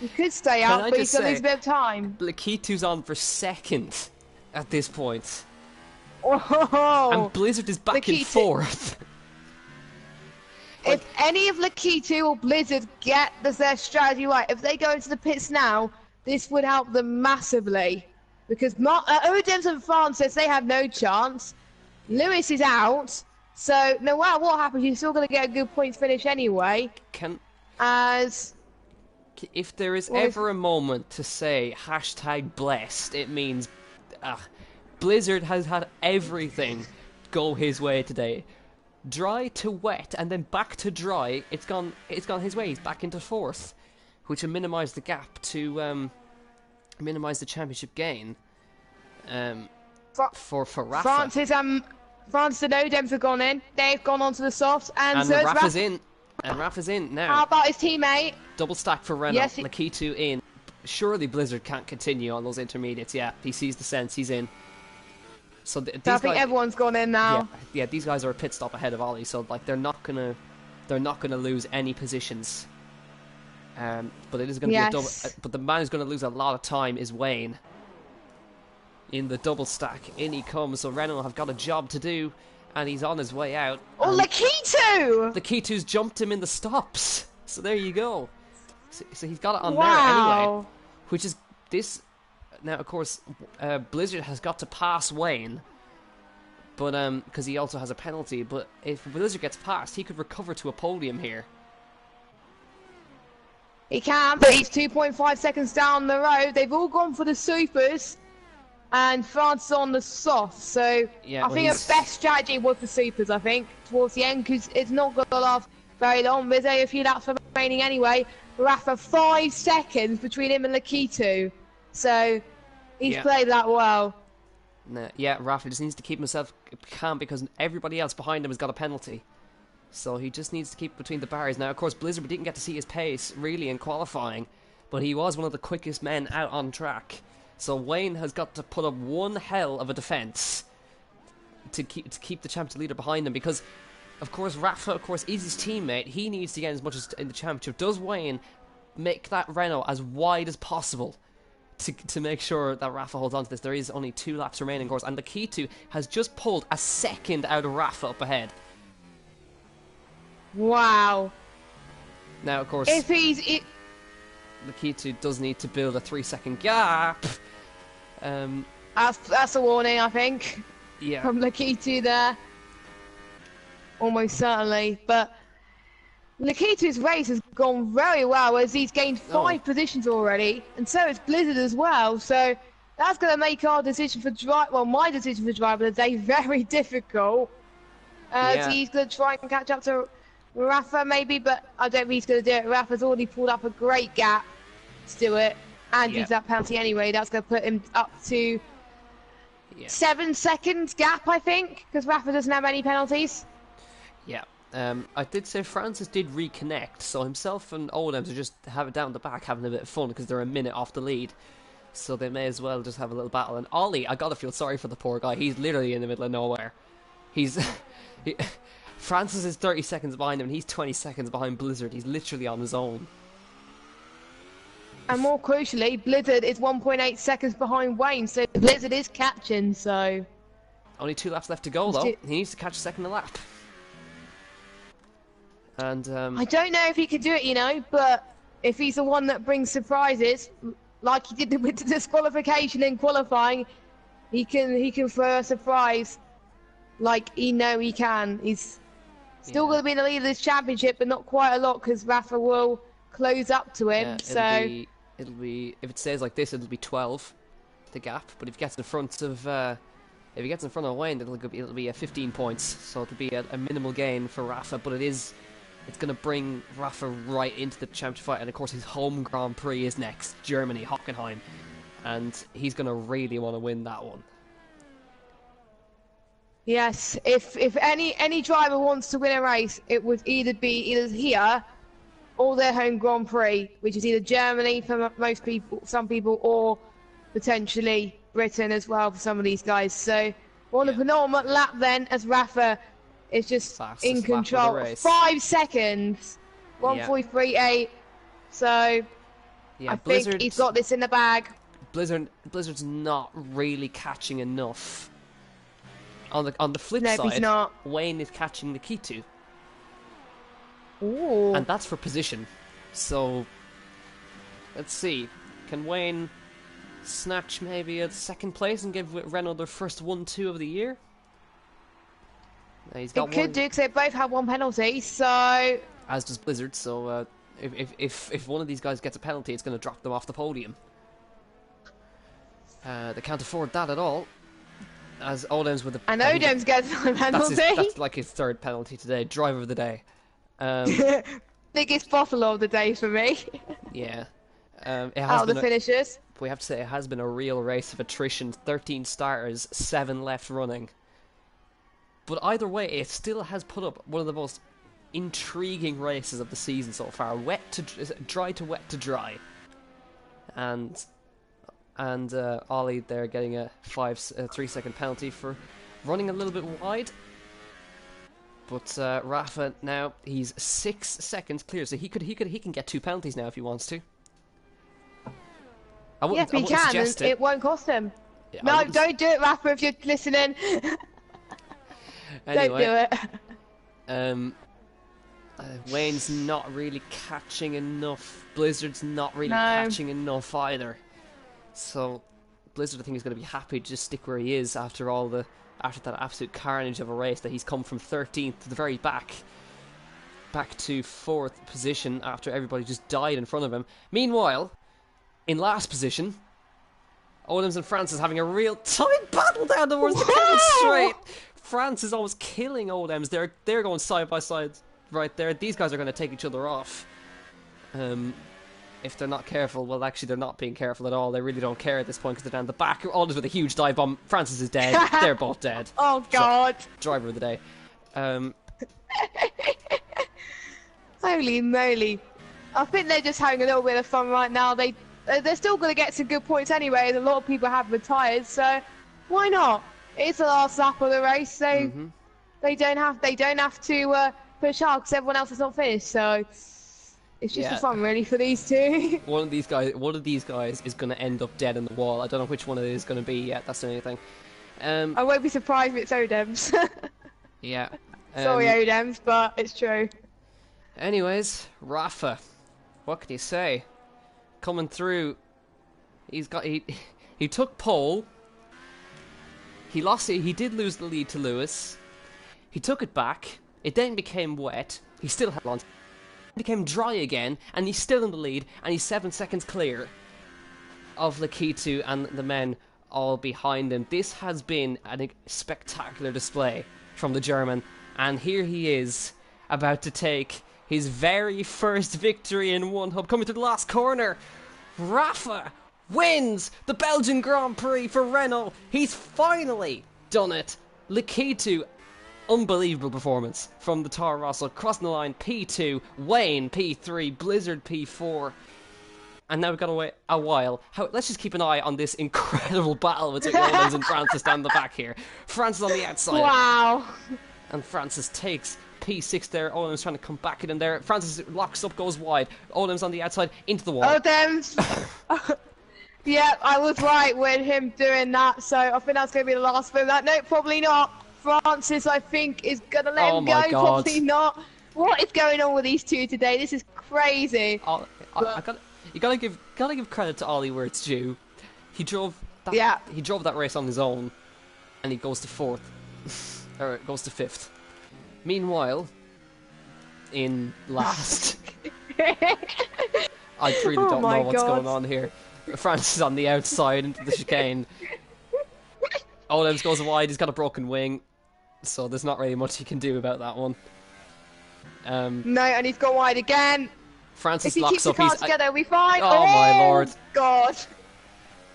he could stay out, but he's going to lose a bit of time. Lakitu's on for second at this point. Oh, and Blizzard is back in fourth. If any of Lakitu or Blizzard get their strategy right, if they go into the pits now, this would help them massively. Because Odems and Francis, they have no chance. Lewis is out, so no matter what happens, you're still going to get a good points finish anyway. If there is ever a moment to say #blessed, it means Blizzard has had everything go his way today. Dry to wet and then back to dry. It's gone his way. He's back into fourth, which will minimise the gap to minimise the championship gain. For Rafa. Francis and Odems have gone in. They've gone onto the softs, and so Rafa's in. And Rafa's in now. How about his teammate? Double stack for Renault. Yes, Lakitu in. Surely Blizzard can't continue on those intermediates. Yeah, he sees the sense. He's in. So I think everyone's gone in now. Yeah, these guys are a pit stop ahead of Ollie, so like they're not gonna lose any positions. But it is gonna be a double. But the man who's gonna lose a lot of time is Wayne. In the double stack, in he comes. So Renault have got a job to do, and he's on his way out. Oh, Lakitu! Lakitu's jumped him in the stops. So there you go. So he's got it on there anyway. Which is this. Now, of course, Blizzard has got to pass Wayne, but because he also has a penalty. But if Blizzard gets past, he could recover to a podium here. He can, but he's 2.5 seconds down the road. They've all gone for the supers, and France on the soft. So I think the best strategy was the supers. I think towards the end, because it's not going to last very long. There's only a few laps remaining anyway. Rafa 5 seconds between him and Lakitu, so. He's played that well. Yeah, Rafa just needs to keep himself calm because everybody else behind him has got a penalty. So he just needs to keep between the barriers. Now, of course, Blizzard didn't get to see his pace, really, in qualifying. But he was one of the quickest men out on track. So Wayne has got to put up one hell of a defence to keep the championship leader behind him. Because, of course, Rafa, is his teammate. He needs to get as much as in the championship. Does Wayne make that Renault as wide as possible? To make sure that Rafa holds on to this. There is only 2 laps remaining, of course, and Lakitu has just pulled a second out of Rafa up ahead. Wow. Now, of course, if Lakitu does need to build a 3-second gap. That's a warning, I think. Yeah. From Lakitu there. Almost certainly, but Lakitu's race has gone very well as he's gained 5 positions already, and so has Blizzard as well. So that's going to make our decision for my decision for driver of the day very difficult. So he's going to try and catch up to Rafa maybe, but I don't think he's going to do it. Rafa's already pulled up a great gap to do it, and use that penalty anyway. That's going to put him up to 7 seconds gap, I think, because Rafa doesn't have any penalties. Yeah. I did say Francis did reconnect, so himself and Odems are just have it down the back having a bit of fun because they're a minute off the lead. So they may as well just have a little battle. And Ollie, I gotta feel sorry for the poor guy. He's literally in the middle of nowhere. Francis is 30 seconds behind him and he's 20 seconds behind Blizzard. He's literally on his own. And more crucially, Blizzard is 1.8 seconds behind Wayne, so Blizzard is catching, so... Only 2 laps left to go, though. He needs to catch a second a lap. And I don't know if he could do it, but if he's the one that brings surprises, like he did with the disqualification in qualifying, he can throw a surprise like he can. He's still going to be in the lead of this championship, but not quite a lot because Rafa will close up to him. It'll be if it stays like this, it'll be 12, the gap. But if he gets in front of Wayne, it'll be 15 points. So it'll be a minimal gain for Rafa, but it is It's going to bring Rafa right into the championship fight, and of course his home Grand Prix is next, Germany, Hockenheim, and he's going to really want to win that one. Yes, if any driver wants to win a race, it would either be here or their home Grand Prix, which is either Germany for most people, some people, or potentially Britain as well for some of these guys. So we're on the penultimate lap then, as Rafa is just Fastest in control. 5 seconds, 1:43.8. So I think he's got this in the bag. Blizzard's not really catching enough. On the flip no, side, he's not. Wayne is catching the K2. Ooh. And that's for position. So, let's see. Can Wayne snatch maybe a second place and give Renault their first 1-2 of the year? He's got it could do, because they both have one penalty, so... As does Blizzard, so if one of these guys gets a penalty, it's going to drop them off the podium. They can't afford that at all. As Odems with a... And Odems gets a penalty. That's like his third penalty today. Driver of the day. Biggest bottle of the day for me. Yeah. It has the finishers. We have to say it has been a real race of attrition. 13 starters, 7 left running. But either way, it still has put up one of the most intriguing races of the season so far. Dry to wet to dry. And Ollie there getting a 3-second penalty for running a little bit wide. But Rafa now, he's 6 seconds clear, so he can get 2 penalties now if he wants to. Yes, he can, and it won't cost him. Yeah, no, don't do it, Rafa, if you're listening. Anyway, don't do it. Wayne's not really catching enough. Blizzard's not really catching enough either. So Blizzard, I think, is going to be happy to just stick where he is after that absolute carnage of a race that he's come from 13th to the very back to 4th position after everybody just died in front of him. Meanwhile, in last position, Odems and France is having a real tight battle down towards the Kevin straight. France is almost killing Odems. They're going side by side right there. These guys are going to take each other off. If they're not careful, well, actually, they're not being careful at all. They really don't care at this point because they're down the back. Odems with a huge dive bomb. Francis is dead. They're both dead. Oh, God. Driver of the day. Holy moly. I think they're just having a little bit of fun right now. They're still going to get some good points anyway. A lot of people have retired, so why not? It's the last lap of the race, so they don't have to push hard because everyone else has not finished. So it's just for fun, really, for these two. One of these guys is going to end up dead in the wall. I don't know which one it is going to be yet. That's the only thing. I won't be surprised if it's Odems. Yeah. Sorry, Odems, but it's true. Anyways, Rafa, what can you say? Coming through, he took pole. He did lose the lead to Lewis. He took it back. It then became wet. He still held on. It became dry again, and he's still in the lead, and he's 7 seconds clear of Lakitu and the men all behind him. This has been a spectacular display from the German, and here he is about to take his very first victory in one hub. Coming to the last corner, Rafa wins the Belgian Grand Prix for Renault. He's finally done it. Lakitu, unbelievable performance from the Toro Rosso, crossing the line. P2, Wayne P3, Blizzard P4. And now we've got to wait a while. Let's just keep an eye on this incredible battle between Rollins and Francis down the back here. Francis on the outside. Wow. And Francis takes P6 there. Olim's trying to come back in there. Francis locks up, goes wide. Olim's on the outside, into the wall. Odems. Yeah, I was right with him doing that, so I think that's going to be the last move. No, probably not. Francis, I think, is going to let him go. God. Probably not. What is going on with these two today? This is crazy. You gotta give credit to Ollie where it's due. He drove that race on his own, and he goes to 4th, or goes to 5th. Meanwhile, in last, I really don't know what's going on here. Francis is on the outside into the chicane. Odems goes wide. He's got a broken wing, so there's not really much he can do about that one. No, and he's gone wide again. Francis If he locks keeps the up. car together, we'll be fine. Oh my lord. God.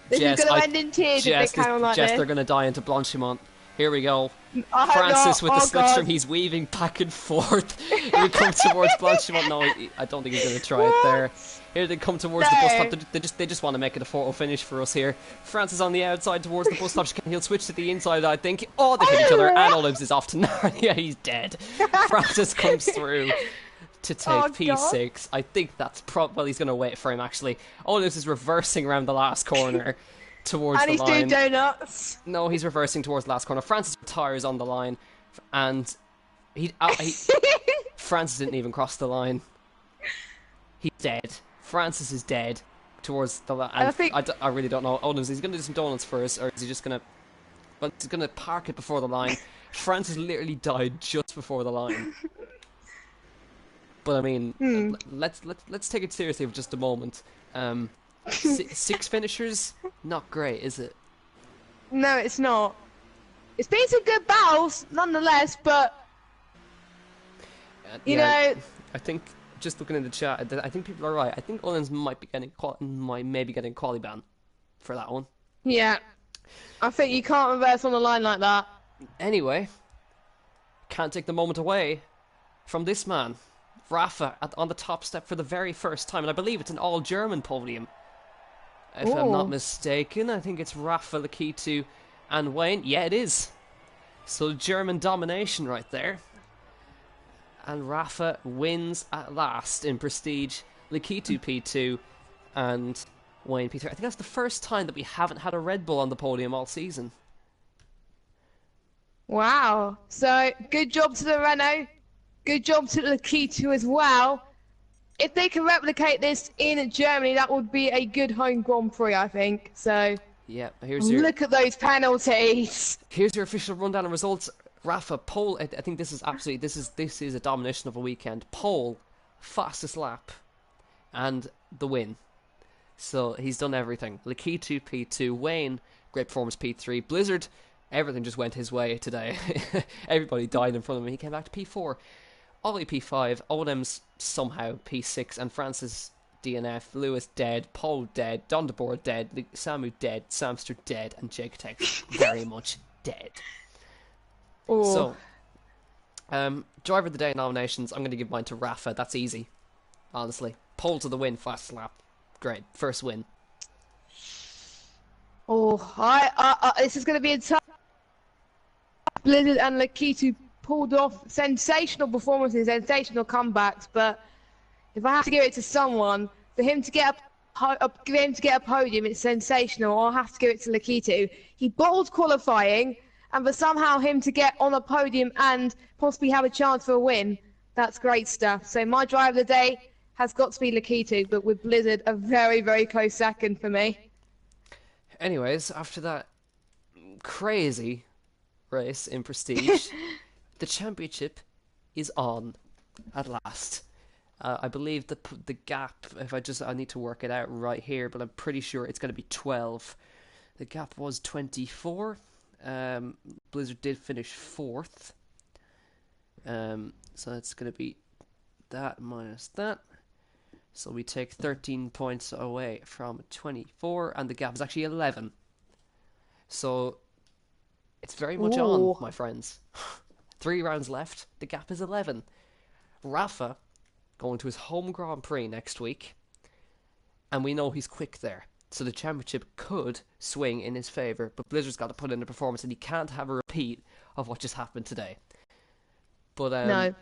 This Jess, is going to end in tears if they carry on like Jess, this. they're going to die into Blanchimont. Here we go. I hope Francis not. with the slipstream, God. he's weaving back and forth. Here he comes towards Blanchimont. No, I don't think he's going to try it there. Here they come towards the bus stop. They just want to make it a photo finish for us here. Francis on the outside towards the bus stop. He'll switch to the inside, I think. Oh, they hit each other. And Olives is off to Narnia. He's dead. Francis comes through to take P6. God. I think that's well, he's going to wait for him, actually. Olives is reversing around the last corner. Towards and the line. And he's doing donuts. No, he's reversing towards the last corner. Francis retires on the line, and he Francis didn't even cross the line. He's dead. Francis is dead towards the line. I really don't know. Oh, is he going to do some donuts first, or is he just going to? Well, he's going to park it before the line. Francis literally died just before the line. But I mean, let's take it seriously for just a moment. 6 finishers, not great, is it? No, it's not. It's been some good battles, nonetheless, but you know. I think just looking in the chat, I think people are right. I think Owens might be getting quali ban for that one. Yeah, I think you can't reverse on the line like that. Anyway, can't take the moment away from this man, Rafa, on the top step for the very first time, and I believe it's an all-German podium. If I'm not mistaken, I think it's Rafa, Lakitu, and Wayne. Yeah, it is. So German domination right there. And Rafa wins at last in Prestige. Lakitu P2 and Wayne P3. I think that's the first time that we haven't had a Red Bull on the podium all season. Wow. So, good job to the Renault. Good job to Lakitu as well. If they can replicate this in Germany, that would be a good home Grand Prix, I think. So, yeah, look at those penalties. Here's your official rundown of results. Rafa, pole. I think this is absolutely this is a domination of a weekend. Pole, fastest lap, and the win. So he's done everything. Lakitu P2, Wayne, great performance P3, Blizzard. Everything just went his way today. Everybody died in front of him. He came back to P4. Ollie P5, Odems somehow P6, and Francis DNF, Lewis dead, Paul dead, Don DeBoer dead, Samu dead, Samster dead, and Jake Tech very much dead. Oh. So, driver of the day nominations, I'm going to give mine to Rafa. That's easy, honestly. Pole to the win, fast lap. Great, first win. Oh, this is going to be a tough. Blizzard and Lakitu pulled off sensational performances, sensational comebacks, but if I have to give it to someone, for him to get a podium, it's sensational. I'll have to give it to Lakitu. He bottled qualifying, and for somehow him to get on a podium and possibly have a chance for a win, that's great stuff. So my drive of the day has got to be Lakitu, but with Blizzard, a very, very close second for me. Anyways, after that crazy race in Prestige, the championship is on at last. I believe the gap, I need to work it out right here, but I'm pretty sure it's going to be 12. The gap was 24. Blizzard did finish 4th. So it's going to be that minus that. So we take 13 points away from 24, and the gap is actually 11. So it's very much on, my friends. 3 rounds left. The gap is 11. Rafa going to his home Grand Prix next week, and we know he's quick there. So the championship could swing in his favour, but Blizzard's got to put in a performance, and he can't have a repeat of what just happened today. But no.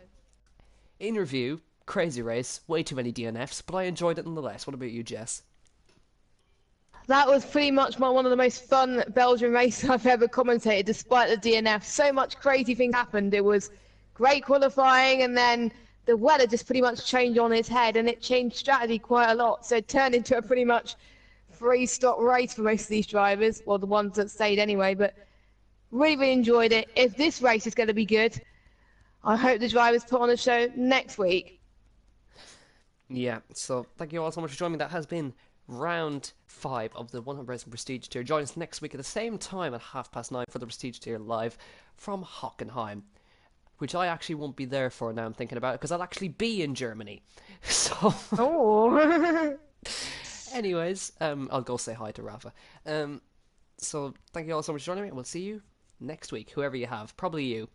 In review, crazy race, way too many DNFs, but I enjoyed it nonetheless. What about you, Jess? That was pretty much one of the most fun Belgian races I've ever commentated, despite the DNF. So much crazy things happened. It was great qualifying, and then the weather just pretty much changed on its head, and it changed strategy quite a lot. So it turned into a pretty much 3-stop race for most of these drivers, well, the ones that stayed anyway, but really, really enjoyed it. If this race is going to be good, I hope the drivers put on a show next week. Yeah, so thank you all so much for joining me. That has been round 5 of the 100% Prestige Tier. Join us next week at the same time at 9:30 for the Prestige Tier live from Hockenheim. which I actually won't be there for now I'm thinking about it, because I'll actually be in Germany. So, Oh. anyways, I'll go say hi to Rafa. So, thank you all so much for joining me, and we'll see you next week, whoever you have. Probably you.